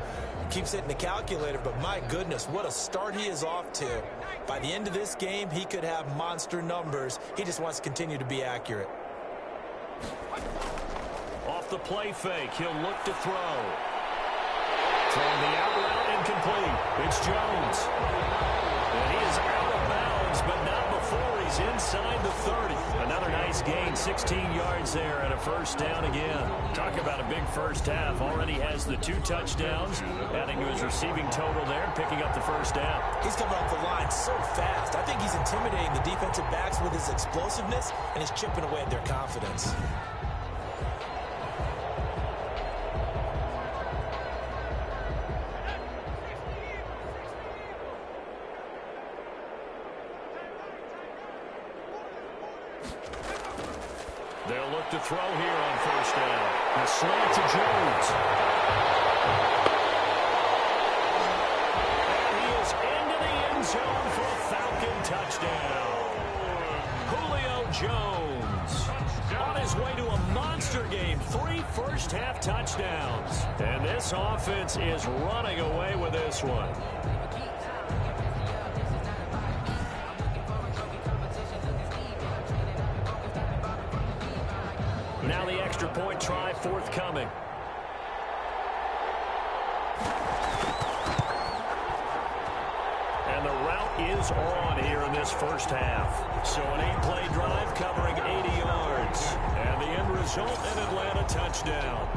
Speaker 2: keeps hitting the calculator. But my goodness, what a start he is off to. By the end of this game, he could have monster numbers. He just wants to continue to be accurate.
Speaker 1: Off the play fake, he'll look to throw. Throwing the out route, and incomplete. It's Jones. And he is out of bounds, but not before he's inside the 30. Another nice gain, 16 yards there, and a first down again. Talk about a big first half. Already has the 2 touchdowns, adding to his receiving total there, picking up the first down.
Speaker 2: He's coming off the line so fast. I think he's intimidating the defensive backs with his explosiveness, and he's chipping away at their confidence.
Speaker 1: They'll look to throw here on first down. The slant to Jones. And he is into the end zone for a Falcon touchdown. Julio Jones on his way to a monster game. 3 first-half touchdowns. And this offense is running away with this one. Now the extra point try forthcoming. And the route is on here in this first half. So an 8-play drive covering 80 yards. And the end result, an Atlanta touchdown.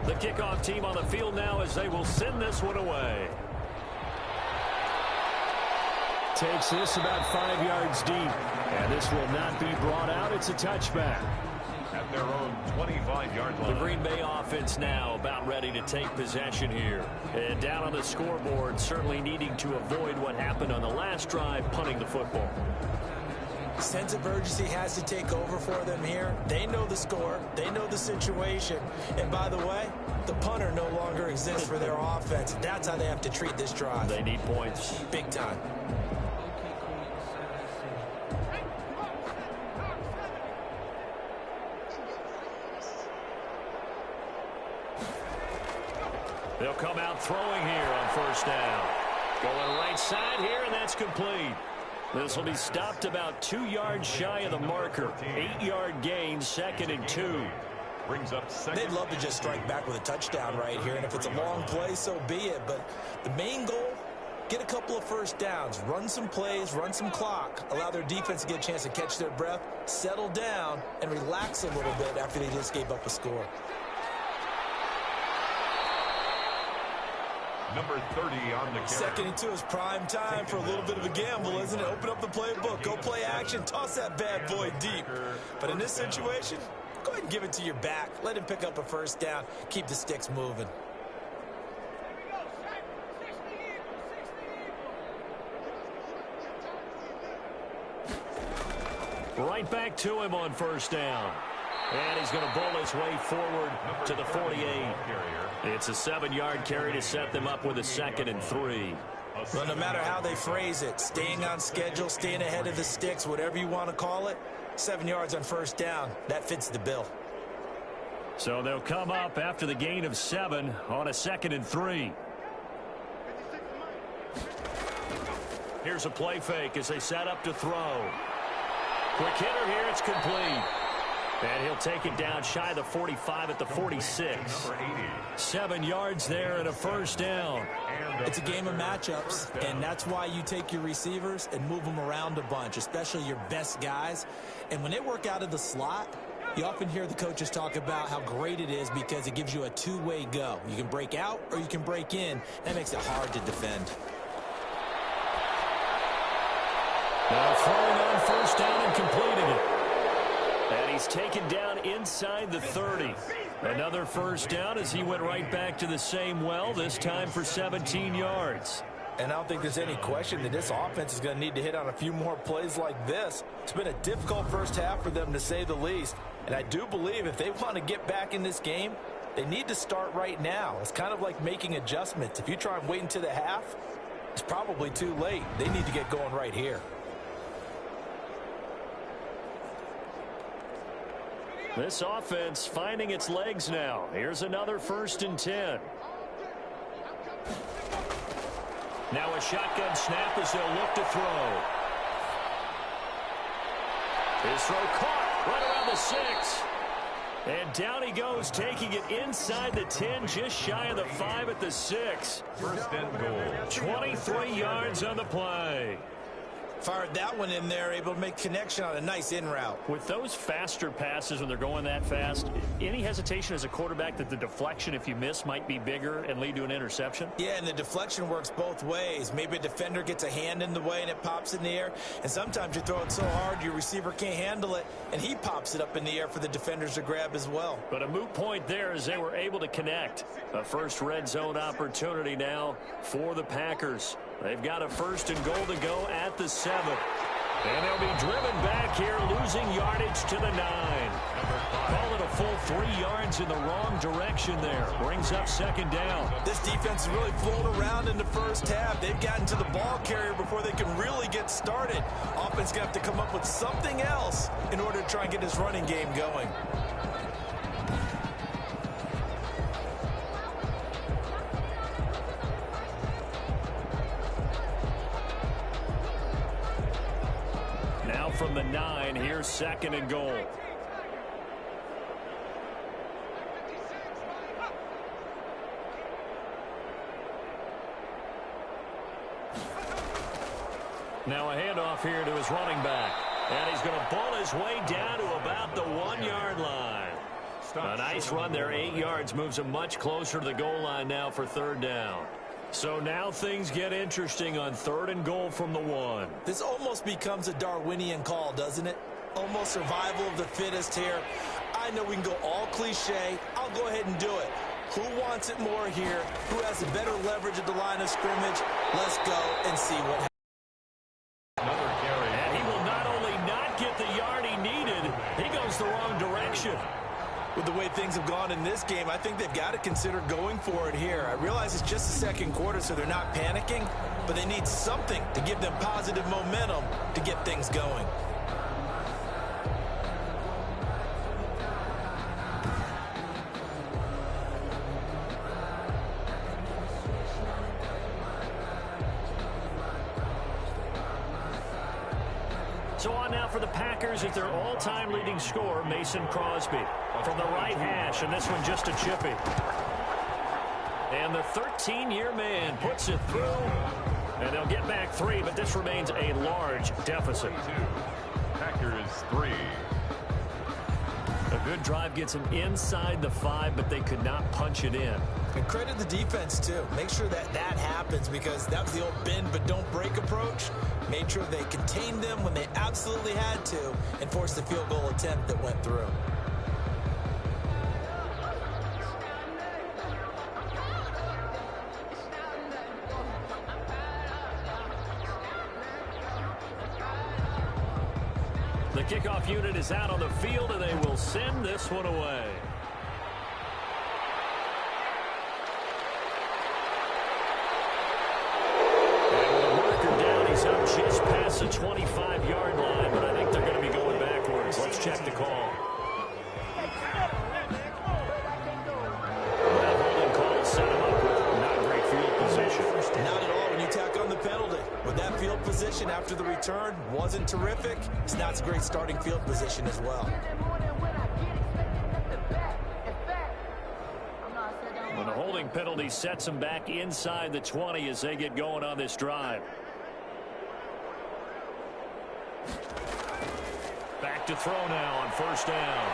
Speaker 1: The kickoff team on the field now as they will send this one away. Takes this about 5 yards deep. And this will not be brought out. It's a touchback.
Speaker 3: At their own 25-yard line.
Speaker 1: The Green Bay offense now about ready to take possession here. And down on the scoreboard, certainly needing to avoid what happened on the last drive, punting the football.
Speaker 2: Sense of urgency has to take over for them here. They know the score. They know the situation. And by the way, the punter no longer exists for their offense. That's how they have to treat this drive.
Speaker 1: They need points.
Speaker 2: Big time.
Speaker 1: They'll come out throwing here on first down. Going right side here, and that's complete. This will be stopped about 2 yards shy of the marker. 8-yard gain, 2nd and 2.
Speaker 3: Brings up second.
Speaker 2: They'd love to just strike back with a touchdown right here, and if it's a long play, so be it. But the main goal, get a couple of first downs, run some plays, run some clock, allow their defense to get a chance to catch their breath, settle down, and relax a little bit after they just gave up a score.
Speaker 3: Number 30 on the carry.
Speaker 2: 2nd and 2 is prime time for a little bit of a gamble, isn't it? Open up the playbook, go play action, toss that bad boy deep. But in this situation, go ahead and give it to your back. Let him pick up a first down. Keep the sticks moving.
Speaker 1: Right back to him on first down. And he's going to bowl his way forward to the 48. It's a 7-yard carry to set them up with a 2nd and 3.
Speaker 2: Well, no matter how they phrase it, staying on schedule, staying ahead of the sticks, whatever you want to call it, 7 yards on first down, that fits the bill.
Speaker 1: So they'll come up after the gain of 7 on a 2nd and 3. Here's a play fake as they set up to throw. Quick hitter here, it's complete. And he'll take it down shy of the 45 at the 46. 7 yards there and a first down.
Speaker 2: It's a game of matchups, and that's why you take your receivers and move them around a bunch, especially your best guys. And when they work out of the slot, you often hear the coaches talk about how great it is because it gives you a two-way go. You can break out or you can break in. That makes it hard to defend.
Speaker 1: Now throwing on first down and completing it. And he's taken down inside the 30. Another first down as he went right back to the same well, this time for 17 yards.
Speaker 2: And I don't think there's any question that this offense is going to need to hit on a few more plays like this. It's been a difficult first half for them, to say the least. And I do believe if they want to get back in this game, they need to start right now. It's kind of like making adjustments. If you try and wait until the half, It's probably too late. They need to get going right here.
Speaker 1: This offense finding its legs now. Here's another 1st and 10. Now a shotgun snap as they'll look to throw. His throw caught right around the 6. And down he goes, taking it inside the 10, just shy of the 5 at the 6.
Speaker 3: 1st and goal.
Speaker 1: 23 yards on the play.
Speaker 2: Fired that one in there, able to make connection on a nice in route.
Speaker 1: With those faster passes when they're going that fast, any hesitation as a quarterback that the deflection, if you miss, might be bigger and lead to an interception?
Speaker 2: Yeah, and the deflection works both ways. Maybe a defender gets a hand in the way and it pops in the air. And sometimes you throw it so hard your receiver can't handle it, and he pops it up in the air for the defenders to grab as well. But
Speaker 1: a moot point there as they were able to connect. A first red zone opportunity now for the Packers. They've got a 1st and goal to go at the 7. And they'll be driven back here, losing yardage to the 9. Call it a full 3 yards in the wrong direction there. Brings up 2nd down.
Speaker 2: This defense has really flown around in the first half. They've gotten to the ball carrier before they can really get started. Offense going to have to come up with something else in order to try and get this running game going.
Speaker 1: From the 9, here's 2nd and goal. Now a handoff here to his running back. And he's going to pull his way down to about the 1-yard line. A nice run there, 8 yards, moves him much closer to the goal line now for 3rd down. So now things get interesting on 3rd and goal from the 1.
Speaker 2: This almost becomes a Darwinian call, doesn't it? Almost survival of the fittest here. I know we can go all cliche. I'll go ahead and do it. Who wants it more here? Who has the better leverage at the line of scrimmage? Let's go and see what happens.
Speaker 3: Another carry.
Speaker 1: And he will not only not get the yard he needed, he goes the wrong direction.
Speaker 2: With the way things have gone in this game, I think they've got to consider going for it here. I realize it's just the 2nd quarter, so they're not panicking, but they need something to give them positive momentum to get things going.
Speaker 1: So on now for the Packers is their all-time leading scorer, Mason Crosby. From the right hash, and this one just a chippy. And the 13-year man puts it through, and they'll get back 3, but this remains a large deficit.
Speaker 3: Packers 3.
Speaker 1: A good drive gets them inside the 5, but they could not punch it in.
Speaker 2: And credit the defense, too. Make sure that happens, because that was the old bend but don't break approach. Made sure they contained them when they absolutely had to and forced the field goal attempt that went through.
Speaker 1: The kickoff unit is out on the field, and they will send this one away. And with a marker down, he's up just past the 25-yard line, but I think they're going to be going backwards. Let's check the call. That holding call set him up with not great field position.
Speaker 2: Not at all when you tack on the penalty. With that field position after the return wasn't terrific, it's not a great starting field position as well.
Speaker 1: When the holding penalty sets them back inside the 20 as they get going on this drive. Back to throw now on 1st down.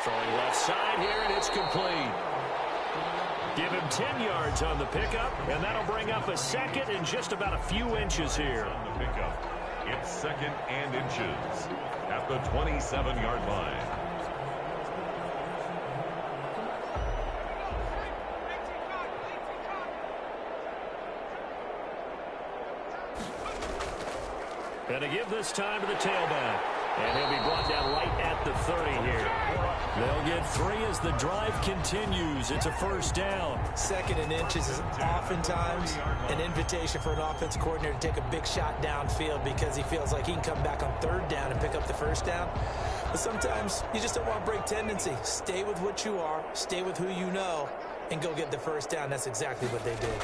Speaker 1: Throwing left side here, and it's complete. Give him 10 yards on the pickup, and that'll bring up a 2nd and just about a few inches here.
Speaker 3: On the pickup, it's 2nd and inches at the 27-yard line.
Speaker 1: And to give this time to the tailback. And he'll be brought down right at the 30 here. They'll get 3 as the drive continues. It's a first down.
Speaker 2: 2nd and inches is oftentimes an invitation for an offensive coordinator to take a big shot downfield because he feels like he can come back on 3rd down and pick up the first down. But sometimes you just don't want to break tendency. Stay with what you are, stay with who you know, and go get the first down. That's exactly what they did.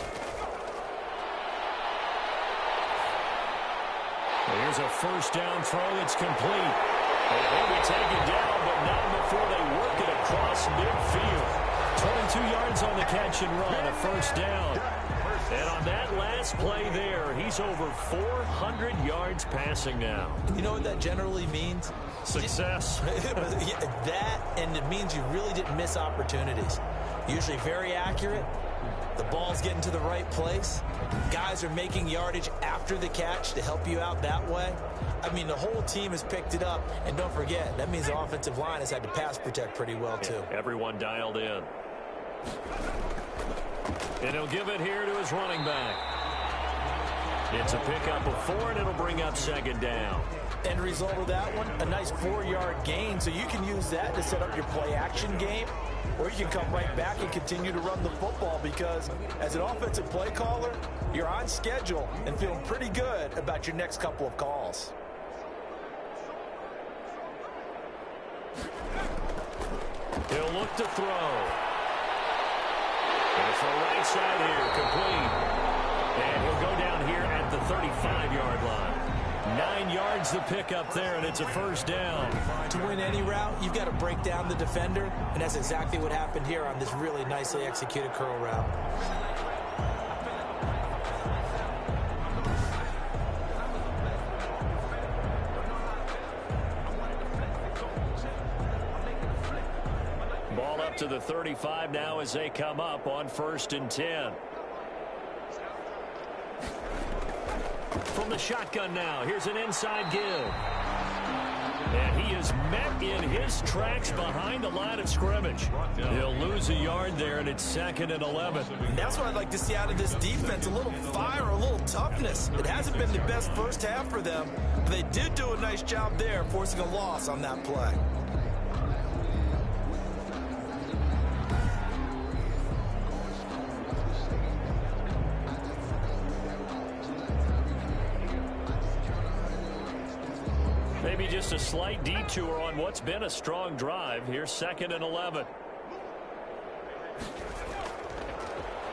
Speaker 1: Here's a first down throw. It's complete. And he'll be taken down, but not before they work it across midfield. 22 yards on the catch and run, a first down. And on that last play there, he's over 400 yards passing now.
Speaker 2: You know what that generally means?
Speaker 1: Success.
Speaker 2: That, and it means you really didn't miss opportunities. Usually very accurate. The ball's getting to the right place. Guys are making yardage after the catch to help you out that way. I mean, the whole team has picked it up. And don't forget, that means the offensive line has had to pass protect pretty well, too.
Speaker 1: Everyone dialed in. And he'll give it here to his running back. It's a pickup of 4, and it'll bring up 2nd down.
Speaker 2: End result of that one, a nice 4-yard gain. So you can use that to set up your play-action game. Or you can come right back and continue to run the football because as an offensive play caller, you're on schedule and feeling pretty good about your next couple of calls.
Speaker 1: He'll look to throw. And it's the right side here, complete. And he'll go down here at the 35-yard line. 9 yards to pick up there, and it's a first down.
Speaker 2: To win any route, you've got to break down the defender, and that's exactly what happened here on this really nicely executed curl route.
Speaker 1: Ball up to the 35 now as they come up on 1st and 10. From the shotgun now, here's an inside give. And he is met in his tracks behind the line of scrimmage. He'll lose a yard there, and it's 2nd and 11.
Speaker 2: And that's what I'd like to see out of this defense, a little fire, a little toughness. It hasn't been the best first half for them, but they did do a nice job there, forcing a loss on that play.
Speaker 1: Maybe just a slight detour on what's been a strong drive. Here's 2nd and 11.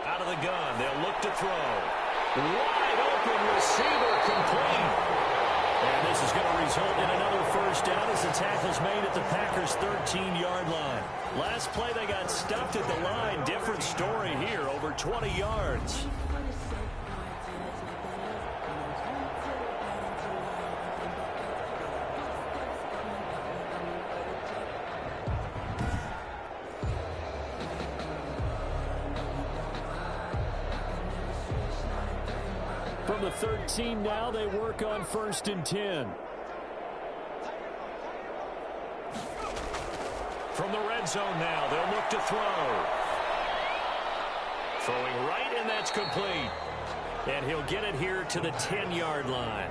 Speaker 1: Out of the gun. They'll look to throw. Wide open receiver complete. And this is going to result in another first down as the tackle's made at the Packers' 13-yard line. Last play they got stuffed at the line. Different story here, over 20 yards. From the 13 now, they work on 1st and 10. From the red zone now, they'll look to throw. Throwing right, and that's complete. And he'll get it here to the 10-yard line.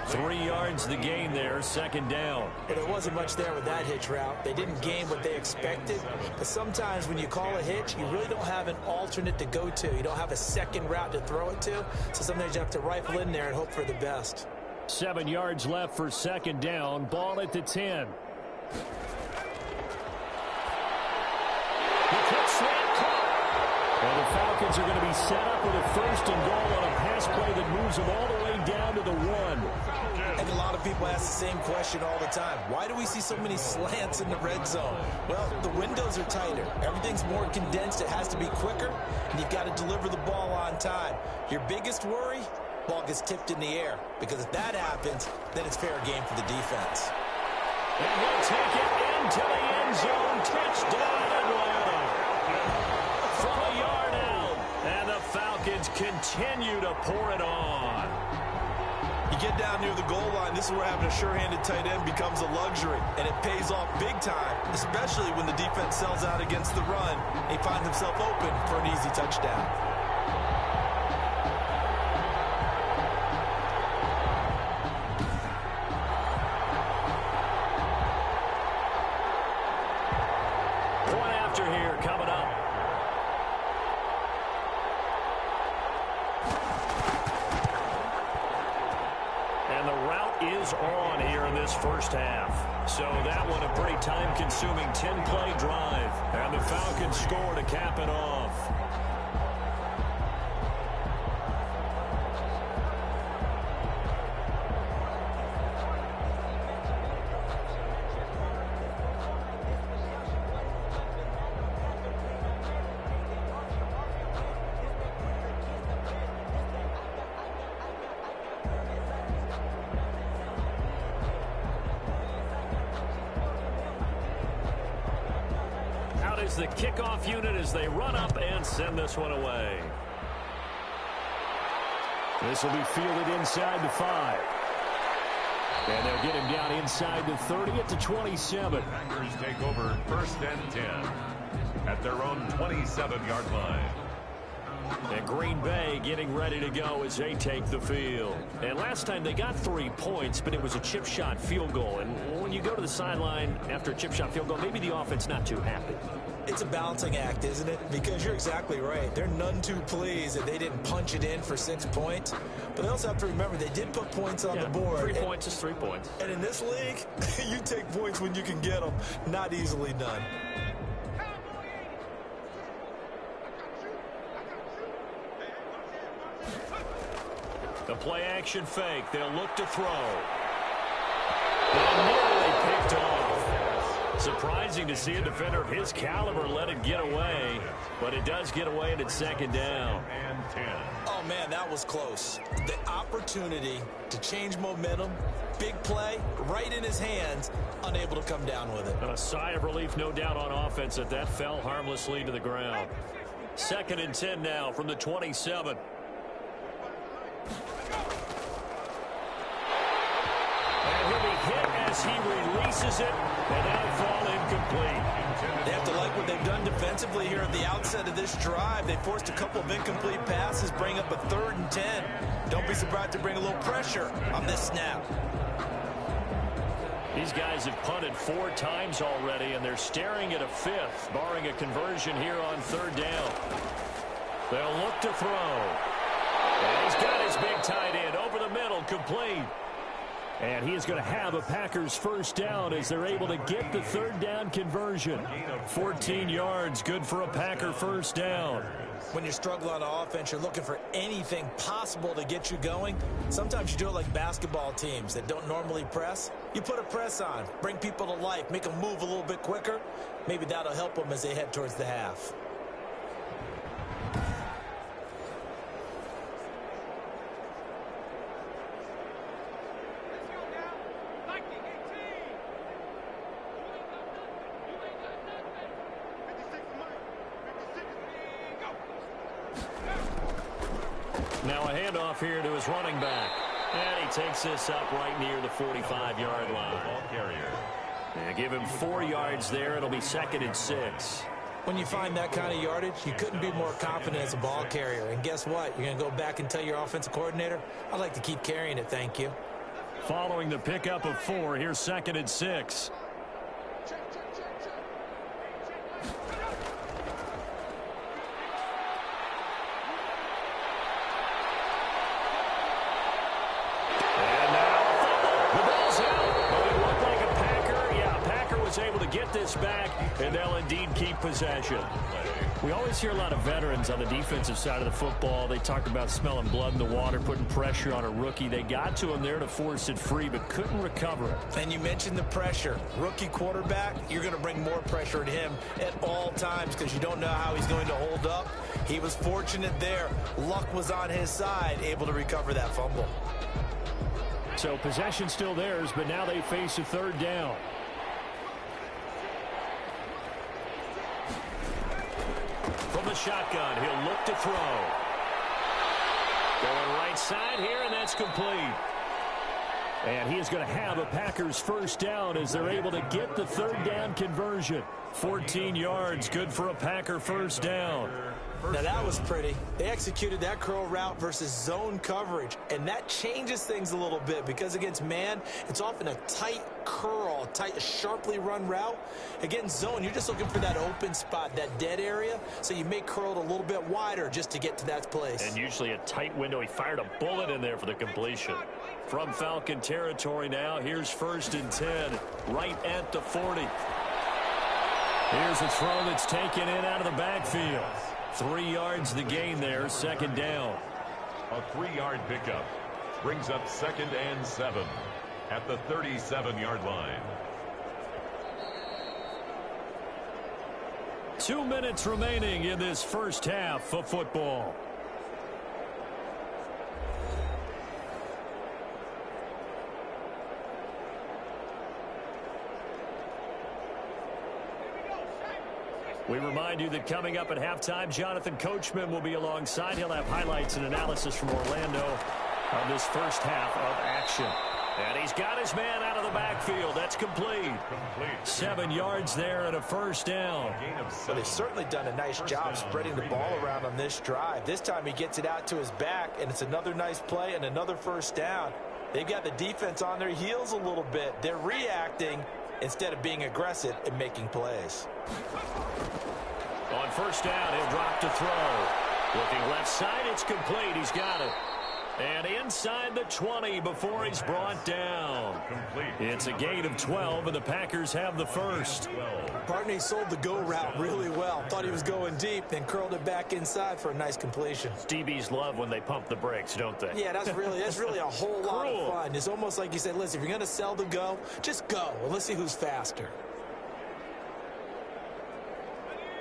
Speaker 1: 3 yards the gain there, 2nd down.
Speaker 2: But there wasn't much there with that hitch route. They didn't gain what they expected. But sometimes when you call a hitch, you really don't have an alternate to go to. You don't have a second route to throw it to. So sometimes you have to rifle in there and hope for the best.
Speaker 1: 7 yards left for 2nd down. Ball at the 10. Well, the Falcons are going to be set up with a 1st and goal on a pass play that moves them all the way down to the 1.
Speaker 2: And a lot of people ask the same question all the time. Why do we see so many slants in the red zone? Well, the windows are tighter. Everything's more condensed. It has to be quicker, and you've got to deliver the ball on time. Your biggest worry? Ball gets tipped in the air, because if that happens, then it's fair game for the defense.
Speaker 1: And he'll take it into the end zone. Touchdown, Atlanta. From a yard out, and the Falcons continue to pour it on.
Speaker 2: You get down near the goal line, this is where having a sure-handed tight end becomes a luxury, and it pays off big time, especially when the defense sells out against the run, and he finds himself open for an easy touchdown.
Speaker 1: after here coming up. And the route is on here in this first half. So that one a pretty time-consuming 10-play drive. And the Falcons score to cap it off. Is the kickoff unit as they run up and send this one away. This will be fielded inside the 5. And they'll get him down inside the 30 at the 27.
Speaker 3: Packers take over 1st and 10 at their own 27-yard line.
Speaker 1: And Green Bay getting ready to go as they take the field. And last time they got 3 points, but it was a chip shot field goal. And when you go to the sideline after a chip shot field goal, maybe the offense not too happy.
Speaker 2: It's a balancing act, isn't it? Because you're exactly right. They're none too pleased that they didn't punch it in for 6 points. But they also have to remember they did put points on the board.
Speaker 1: 3 points is 3 points.
Speaker 2: And in this league, you take points when you can get them. Not easily done.
Speaker 1: The play-action fake. They'll look to throw. And nearly picked off. Surprising to see a defender of his caliber let it get away. But it does get away, and it's 2nd down.
Speaker 3: And 10.
Speaker 2: Oh, man, that was close. The opportunity to change momentum, big play, right in his hands, unable to come down with it.
Speaker 1: A sigh of relief, no doubt, on offense that fell harmlessly to the ground. 2nd and 10 now from the 27. And he'll be hit as he releases it, and that'll fall incomplete.
Speaker 2: They have to like what they've done defensively here at the outset of this drive. They forced a couple of incomplete passes, bring up a 3rd and 10. Don't be surprised to bring a little pressure on this snap.
Speaker 1: These guys have punted 4 times already, and they're staring at a 5th, barring a conversion here on 3rd down. They'll look to throw. And he's got his big tight end over the middle, complete. And he is going to have a Packers 1st down as they're able to get the 3rd down conversion. 14 yards, good for a Packer 1st down.
Speaker 2: When you struggle on offense, you're looking for anything possible to get you going. Sometimes you do it like basketball teams that don't normally press. You put a press on, bring people to life, make them move a little bit quicker. Maybe that'll help them as they head towards the half.
Speaker 1: Now a handoff here to his running back. And he takes this up right near the 45-yard line.
Speaker 3: Ball carrier.
Speaker 1: And give him 4 yards there. It'll be 2nd and 6.
Speaker 2: When you find that kind of yardage, you couldn't be more confident as a ball carrier. And guess what? You're going to go back and tell your offensive coordinator, I'd like to keep carrying it, thank you.
Speaker 1: Following the pickup of 4, here's 2nd and 6. Able to get this back, and they'll indeed keep possession. We always hear a lot of veterans on the defensive side of the football. They talk about smelling blood in the water, putting pressure on a rookie. They got to him there to force it free, but couldn't recover it.
Speaker 2: And you mentioned the pressure. Rookie quarterback, you're going to bring more pressure at him at all times because you don't know how he's going to hold up. He was fortunate there. Luck was on his side, able to recover that fumble.
Speaker 4: So possession still theirs, but now they face a 3rd down.
Speaker 1: From the shotgun, he'll look to throw. Going right side here, and that's complete.
Speaker 4: And he is going to have a Packers 1st down as they're able to get the 3rd down conversion.
Speaker 1: 14 yards, good for a Packer 1st down.
Speaker 2: Now that was pretty. They executed that curl route versus zone coverage, and that changes things a little bit because against man, it's often a tight curl, tight, sharply run route. Against zone, you're just looking for that open spot, that dead area, so you may curl it a little bit wider just to get to that place.
Speaker 1: And usually a tight window. He fired a bullet in there for the completion. From Falcon territory now, here's 1st and 10, right at the 40. Here's a throw that's taken in out of the backfield. 3 yards the gain there, 2nd down.
Speaker 3: A 3-yard pickup brings up 2nd and 7 at the 37-yard line.
Speaker 1: 2 minutes remaining in this first half of football. We remind you that coming up at halftime, Jonathan Coachman will be alongside. He'll have highlights and analysis from Orlando on this first half of action. And he's got his man out of the backfield. That's complete. 7 yards there and a 1st down.
Speaker 2: Well, they've certainly done a nice job spreading the ball around on this drive. This time he gets it out to his back, and it's another nice play and another 1st down. They've got the defense on their heels a little bit. They're reacting instead of being aggressive and making plays.
Speaker 1: On 1st down, he'll drop to throw. Looking left side, it's complete. He's got it. And inside the 20 before he's brought down. It's a gain of 12, and the Packers have the 1st.
Speaker 2: Partner, he sold the go route really well. Thought he was going deep, then curled it back inside for a nice completion.
Speaker 1: DBs love when they pump the brakes, don't they?
Speaker 2: Yeah, that's really a whole lot of fun. It's almost like you said, listen, if you're going to sell the go, just go. Well, let's see who's faster.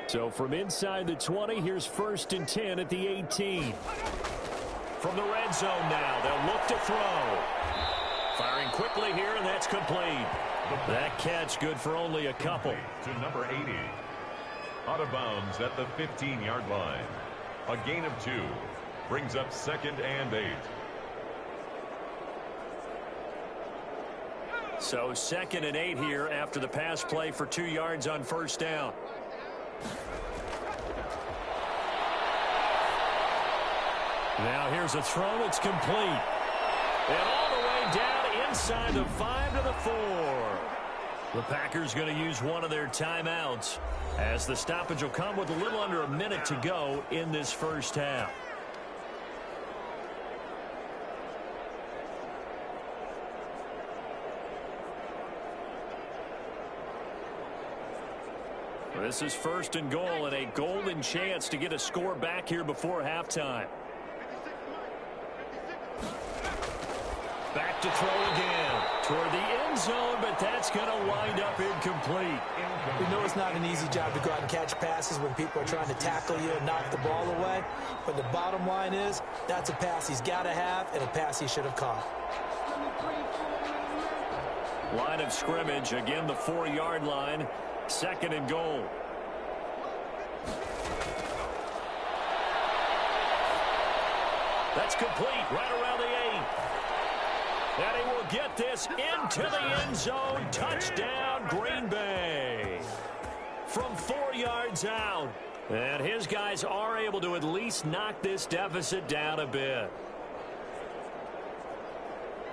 Speaker 1: So from inside the 20, here's 1st and 10 at the 18. From the red zone now, they'll look to throw. Firing quickly here, and that's complete. That catch good for only a couple.
Speaker 3: To number 80. Out of bounds at the 15-yard line. A gain of 2. Brings up 2nd and 8.
Speaker 1: So 2nd and 8 here after the pass play for 2 yards on 1st down. Now here's a throw. It's complete. And all the way down inside the 5 to the 4. The Packers going to use one of their timeouts as the stoppage will come with a little under a minute to go in this first half. This is 1st and goal and a golden chance to get a score back here before halftime. Back to throw again toward the end zone, but that's going to wind up incomplete.
Speaker 2: We know it's not an easy job to go out and catch passes when people are trying to tackle you and knock the ball away. But the bottom line is that's a pass he's got to have and a pass he should have caught.
Speaker 1: Line of scrimmage, again the 4-yard line, 2nd and goal. That's complete right around the 8. And he will get this into the end zone. Touchdown, Green Bay. From 4 yards out. And his guys are able to at least knock this deficit down a bit.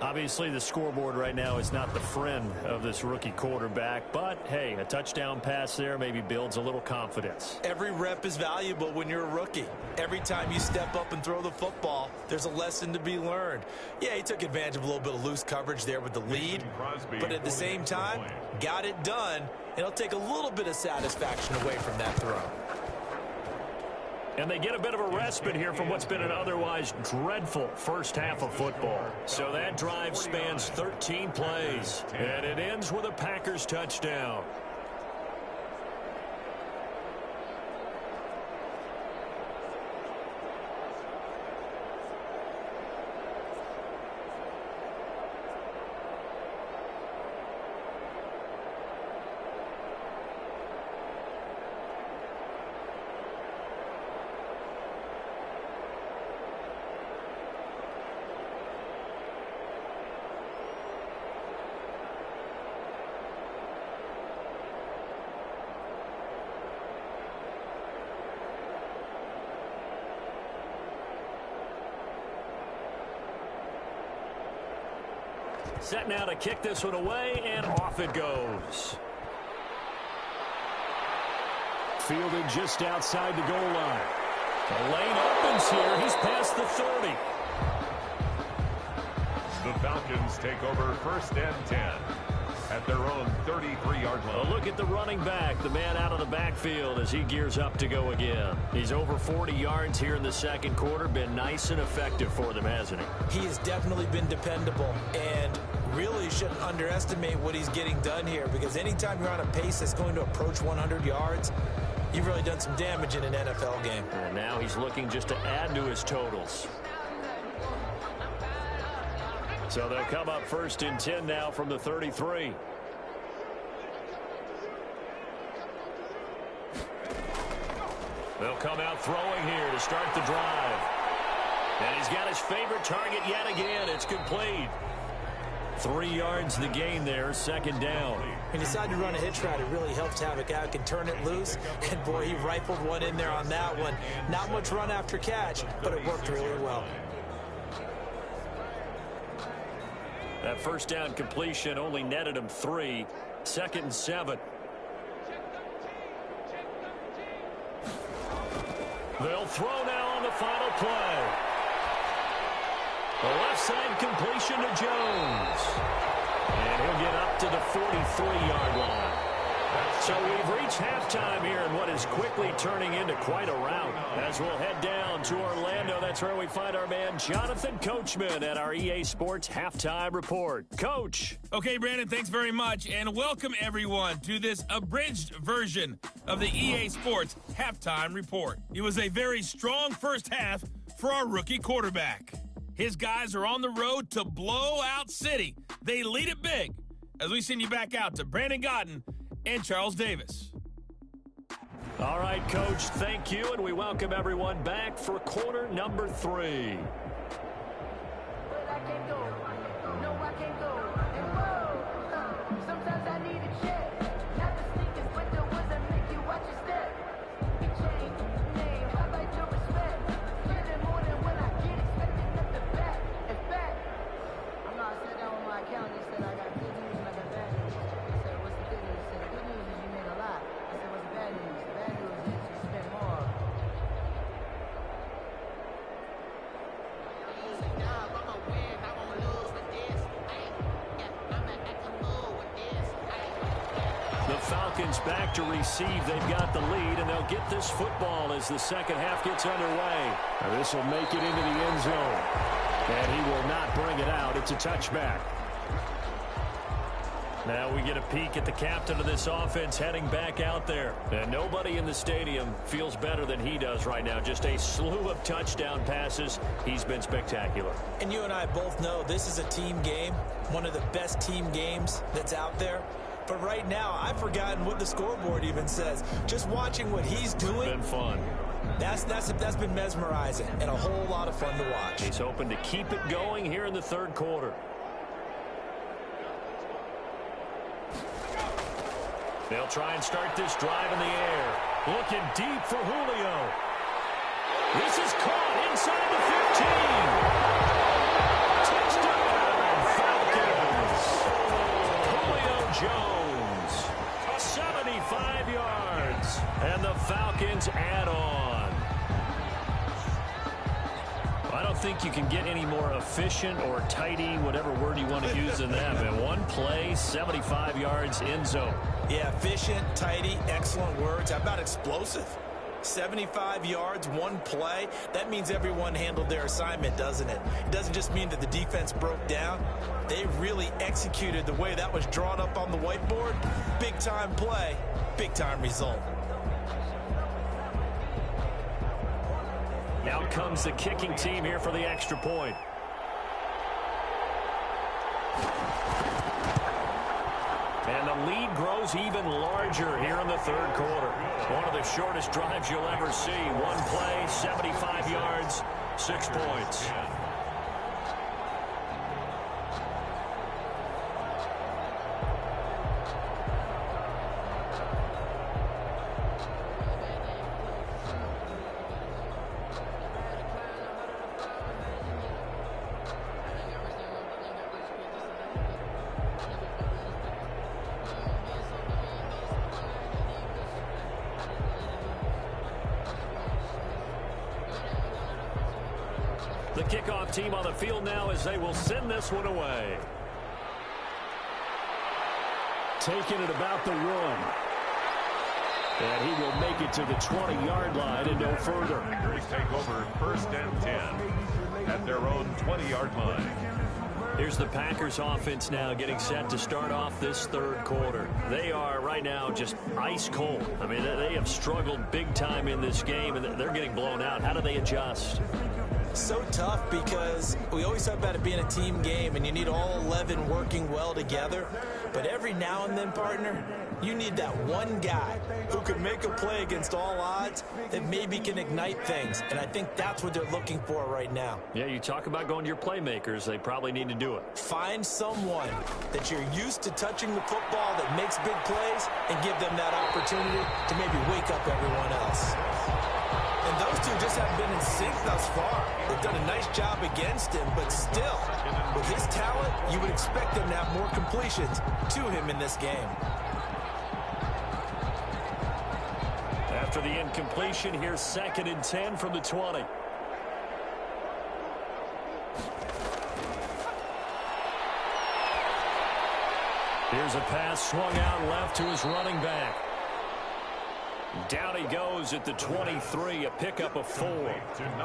Speaker 1: Obviously, the scoreboard right now is not the friend of this rookie quarterback. But, hey, a touchdown pass there maybe builds a little confidence.
Speaker 2: Every rep is valuable when you're a rookie. Every time you step up and throw the football, there's a lesson to be learned. Yeah, he took advantage of a little bit of loose coverage there with the lead. But at the same time, got it done. And it'll take a little bit of satisfaction away from that throw.
Speaker 1: And they get a bit of a respite here from what's been an otherwise dreadful first half of football. So that drive spans 13 plays. And it ends with a Packers touchdown. Set now to kick this one away, and off it goes.
Speaker 4: Fielded just outside the goal line.
Speaker 1: The lane opens here. He's past the 30.
Speaker 3: The Falcons take over 1st and 10 at their own 33-yard line.
Speaker 1: A look at the running back, the man out of the backfield as he gears up to go again. He's over 40 yards here in the second quarter. Been nice and effective for them, hasn't he?
Speaker 2: He has definitely been dependable, and really shouldn't underestimate what he's getting done here, because anytime you're on a pace that's going to approach 100 yards, you've really done some damage in an NFL game.
Speaker 1: And now he's looking just to add to his totals. So they'll come up 1st and 10 now from the 33. They'll come out throwing here to start the drive. And he's got his favorite target yet again. It's complete. 3 yards the gain there, 2nd down.
Speaker 2: He decided to run a hitch route. It really helped to have a guy who can turn it loose. And, boy, he rifled one in there on that one. Not much run after catch, but it worked really well.
Speaker 1: That 1st down completion only netted him 3. 2nd and 7. They'll throw now on the final play. The left side completion to Jones. And he'll get up to the 43-yard line. So we've reached halftime here in what is quickly turning into quite a rout. As we'll head down to Orlando, that's where we find our man Jonathan Coachman at our EA Sports Halftime Report. Coach.
Speaker 5: Okay, Brandon, thanks very much, and welcome everyone to this abridged version of the EA Sports Halftime Report. It was a very strong first half for our rookie quarterback. His guys are on the road to Blowout City. They lead it big. As we send you back out to Brandon Godden and Charles Davis.
Speaker 1: All right, Coach, thank you, and we welcome everyone back for quarter number 3. Falcons back to receive. They've got the lead, and they'll get this football as the second half gets underway.
Speaker 4: This will make it into the end zone. And he will not bring it out. It's a touchback.
Speaker 1: Now we get a peek at the captain of this offense heading back out there. And nobody in the stadium feels better than he does right now. Just a slew of touchdown passes. He's been spectacular.
Speaker 2: And you and I both know this is a team game, one of the best team games that's out there. But right now, I've forgotten what the scoreboard even says. Just watching what he's doing.
Speaker 1: It's been fun.
Speaker 2: That's been mesmerizing and a whole lot of fun to watch.
Speaker 1: He's hoping to keep it going here in the third quarter. They'll try and start this drive in the air. Looking deep for Julio. This is caught inside the 15. Touchdown, Falcons. Julio Jones. 75 yards. And the Falcons add on. I don't think you can get any more efficient or tidy, whatever word you want to use than that. In one play, 75 yards, end zone.
Speaker 2: Yeah, efficient, tidy, excellent words. How about explosive? 75 yards, one play. That means everyone handled their assignment, doesn't it? It doesn't just mean that the defense broke down. They really executed the way that was drawn up on the whiteboard. Big-time play, big-time result.
Speaker 1: Now comes the kicking team here for the extra point. And the lead grows even larger here in the third quarter. One of the shortest drives you'll ever see. One play, 75 yards, 6 points. The kickoff team on the field now as they will send this one away.
Speaker 4: Taking it about the 1. And he will make it to the 20-yard line and no further.
Speaker 3: Packers take over 1st and 10 at their own 20-yard line.
Speaker 1: Here's the Packers offense now getting set to start off this third quarter. They are right now just ice cold. I mean, they have struggled big time in this game, and they're getting blown out. How do they adjust?
Speaker 2: So tough because we always talk about it being a team game, and you need all 11 working well together. But every now and then, partner, you need that one guy who can make a play against all odds that maybe can ignite things. And I think that's what they're looking for right now.
Speaker 1: Yeah, you talk about going to your playmakers. They probably need to do it.
Speaker 2: Find someone that you're used to touching the football that makes big plays and give them that opportunity to maybe wake up everyone else. And those two just haven't been in sync thus far. They've done a nice job against him, but still, with his talent, you would expect them to have more completions to him in this game.
Speaker 1: After the incompletion, here's 2nd and 10 from the 20. Here's a pass swung out left to his running back. Down he goes at the 23, a pickup of 4.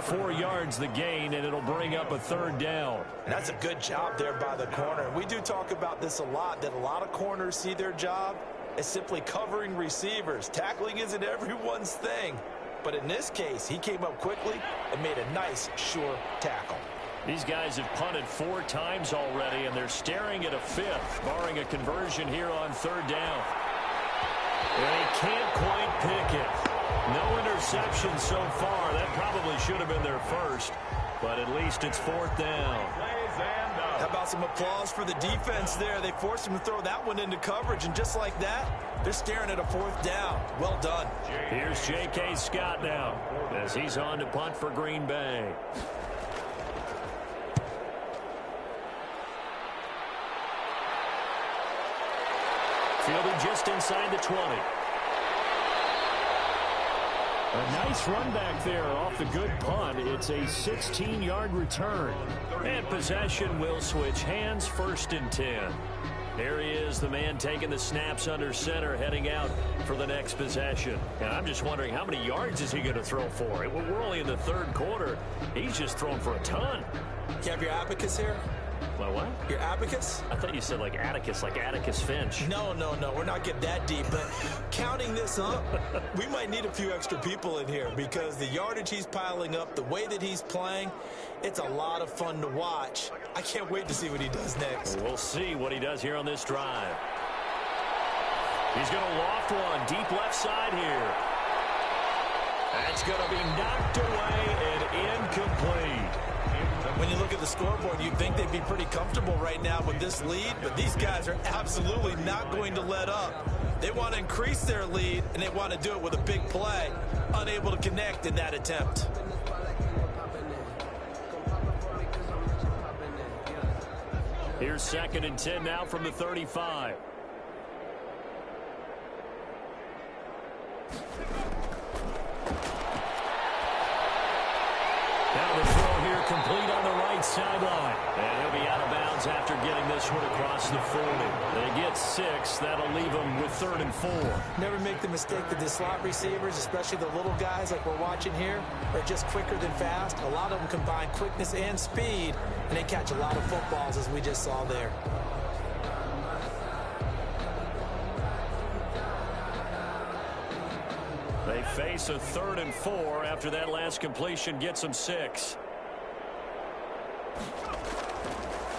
Speaker 1: 4 yards the gain, and it'll bring up a 3rd down.
Speaker 2: And that's a good job there by the corner. We do talk about this a lot, that a lot of corners see their job as simply covering receivers. Tackling isn't everyone's thing. But in this case, he came up quickly and made a nice, sure tackle.
Speaker 1: These guys have punted 4 times already, and they're staring at a 5th, barring a conversion here on 3rd down. And he can't quite pick it. No interception so far. That probably should have been their first, but at least it's 4th down.
Speaker 2: How about some applause for the defense there? They forced him to throw that one into coverage, and just like that, they're staring at a 4th down. Well done.
Speaker 1: Here's J.K. Scott now as he's on to punt for Green Bay. Fielded just inside the 20.
Speaker 4: A nice run back there off the good punt. It's a 16-yard return.
Speaker 1: And possession will switch hands, 1st and 10. There he is, the man taking the snaps under center, heading out for the next possession. And I'm just wondering, how many yards is he going to throw for? We're only in the 3rd quarter. He's just thrown for a ton.
Speaker 2: You have your abacus here?
Speaker 1: My what?
Speaker 2: Your abacus?
Speaker 1: I thought you said like Atticus Finch.
Speaker 2: No. We're not getting that deep. But counting this up, we might need a few extra people in here because the yardage he's piling up, the way that he's playing, it's a lot of fun to watch. I can't wait to see what he does next.
Speaker 1: We'll see what he does here on this drive. He's going to loft one deep left side here. That's going to be knocked away and incomplete.
Speaker 2: When you look at the scoreboard, you'd think they'd be pretty comfortable right now with this lead, but these guys are absolutely not going to let up. They want to increase their lead, and they want to do it with a big play. Unable to connect in that attempt.
Speaker 1: Here's 2nd and 10 now from the 35. Now the throw here complete on the right sideline. And he'll be out of bounds after getting this one across the 40. They get 6. That'll leave them with 3rd and 4.
Speaker 2: Never make the mistake that the slot receivers, especially the little guys like we're watching here, are just quicker than fast. A lot of them combine quickness and speed, and they catch a lot of footballs, as we just saw there.
Speaker 1: They face a 3rd and 4 after that last completion gets them 6.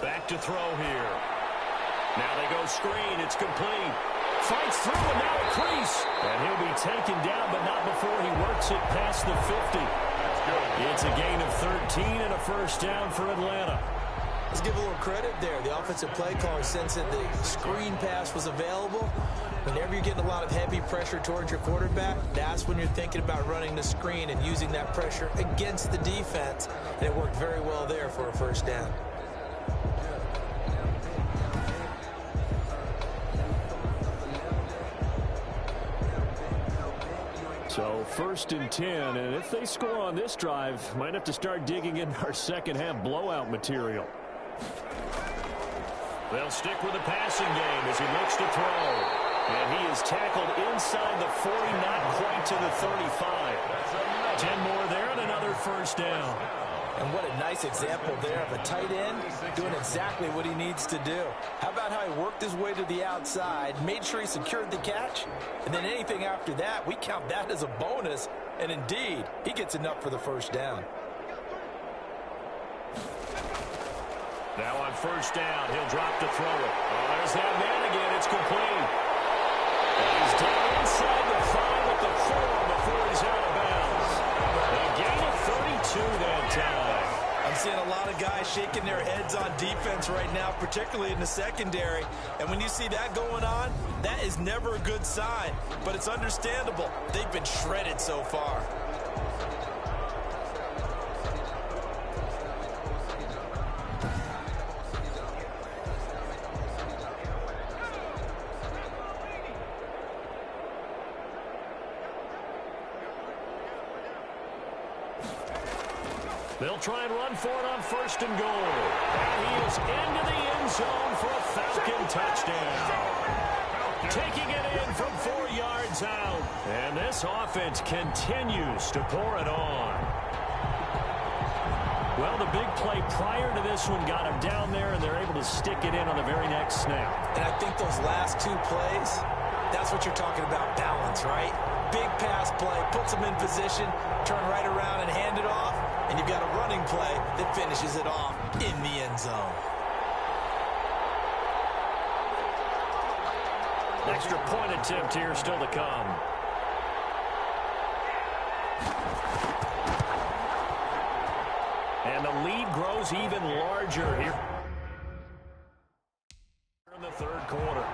Speaker 1: Back to throw here. Now they go screen. It's complete. Fights through and now a crease. And he'll be taken down, but not before he works it past the 50. It's a gain of 13 and a 1st down for Atlanta.
Speaker 2: Let's give a little credit there. The offensive play caller sensed that the screen pass was available. Whenever you're getting a lot of heavy pressure towards your quarterback, that's when you're thinking about running the screen and using that pressure against the defense. And it worked very well there for a 1st down.
Speaker 4: So 1st and 10, and if they score on this drive, might have to start digging in our second half blowout material. They'll stick with the passing game as he looks to throw. And he is tackled inside the 40, not quite to the 35. 10 more there and another first down.
Speaker 2: And what a nice example there of a tight end doing exactly what he needs to do. How about how he worked his way to the outside, made sure he secured the catch, and then anything after that, we count that as a bonus. And indeed, he gets enough for the first down.
Speaker 4: Now on first down, he'll drop to throw it. Oh, there's that man again. It's complete. And he's down inside the 5 at the 4 before he's out of bounds. A gain of 32 that time.
Speaker 2: I'm seeing a lot of guys shaking their heads on defense right now, particularly in the secondary. And when you see that going on, that is never a good sign. But it's understandable. They've been shredded so far.
Speaker 4: They'll try and run for it on 1st and goal. And he is into the end zone for a Falcon touchdown. Taking it in from 4 yards out. And this offense continues to pour it on. Well, the big play prior to this one got him down there, and they're able to stick it in on the very next snap.
Speaker 2: And I think those last 2 plays, that's what you're talking about, balance, right? Big pass play, puts them in position, turn right around and hand it off. And you've got a running play that finishes it off in the end zone.
Speaker 4: Extra point attempt here still to come. And the lead grows even larger here in the 3rd quarter.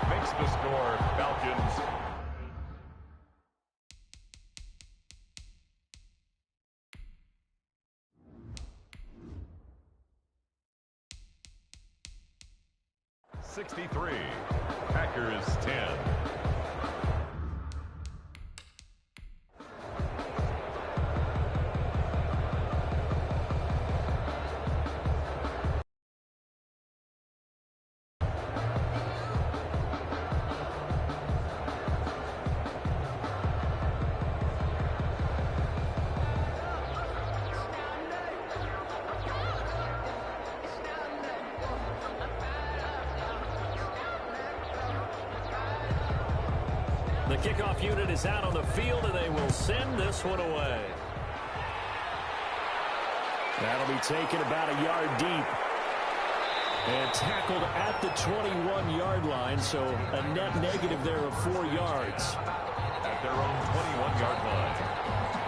Speaker 3: Makes the score, Falcons. Packers 10.
Speaker 4: The kickoff unit is out on the field, and they will send this one away. That'll be taken about a yard deep. And tackled at the 21-yard line, so a net negative there of 4 yards.
Speaker 3: At their own 21-yard line.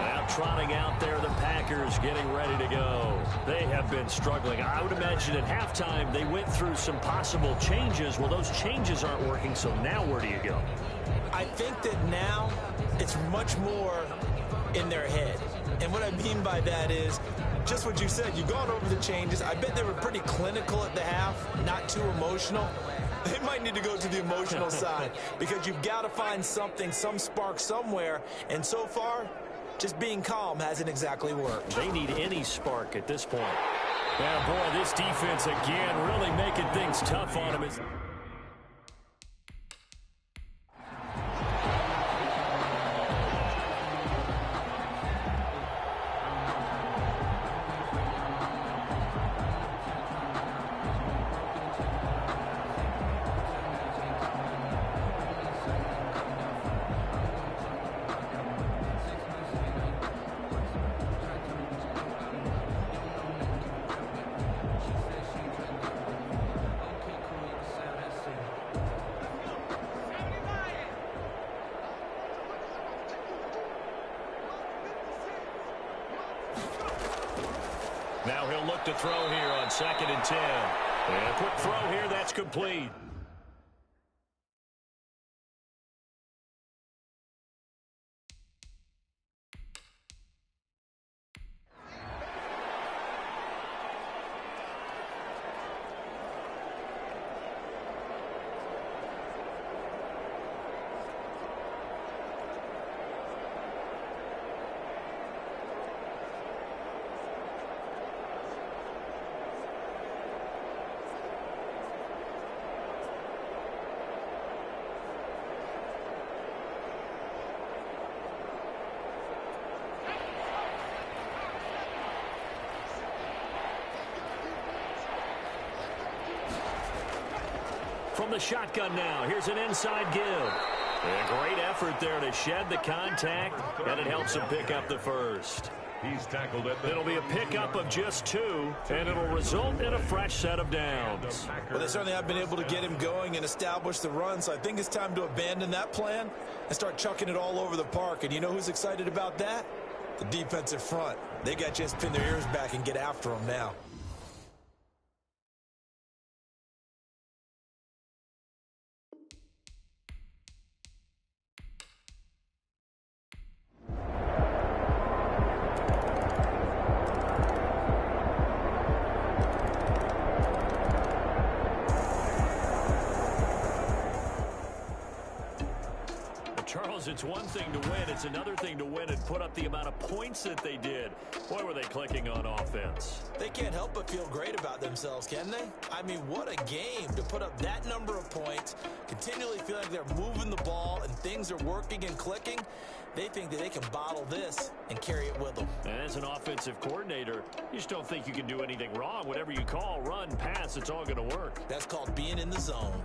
Speaker 4: Now trotting out there, the Packers getting ready to go. They have been struggling. I would imagine at halftime they went through some possible changes. Well, those changes aren't working, so now where do you go?
Speaker 2: I think that now it's much more in their head. And what I mean by that is just what you said. You've gone over the changes. I bet they were pretty clinical at the half, not too emotional. They might need to go to the emotional side because you've got to find something, some spark somewhere. And so far, just being calm hasn't exactly worked.
Speaker 4: They need any spark at this point. Yeah, boy, this defense again really making things tough on them. Now he'll look to throw here on 2nd and 10. And a quick throw here, that's complete.
Speaker 1: the shotgun now. Here's an inside give. A great effort there to shed the contact, and it helps him pick up the first.
Speaker 3: He's tackled at the...
Speaker 1: It'll be a pickup of just 2, and it'll result in a fresh set of downs.
Speaker 2: Well, they certainly have been able to get him going and establish the run, so I think it's time to abandon that plan and start chucking it all over the park. And you know who's excited about that? The defensive front. They got to just pin their ears back and get after him now.
Speaker 1: Charles, it's one thing to win. It's another thing to win and put up the amount of points that they did. Boy, were they clicking on offense.
Speaker 2: They can't help but feel great about themselves, can they? I mean, what a game to put up that number of points, continually feel like they're moving the ball and things are working and clicking. They think that they can bottle this and carry it with them.
Speaker 1: And as an offensive coordinator, you just don't think you can do anything wrong. Whatever you call, run, pass, it's all going to work.
Speaker 2: That's called being in the zone.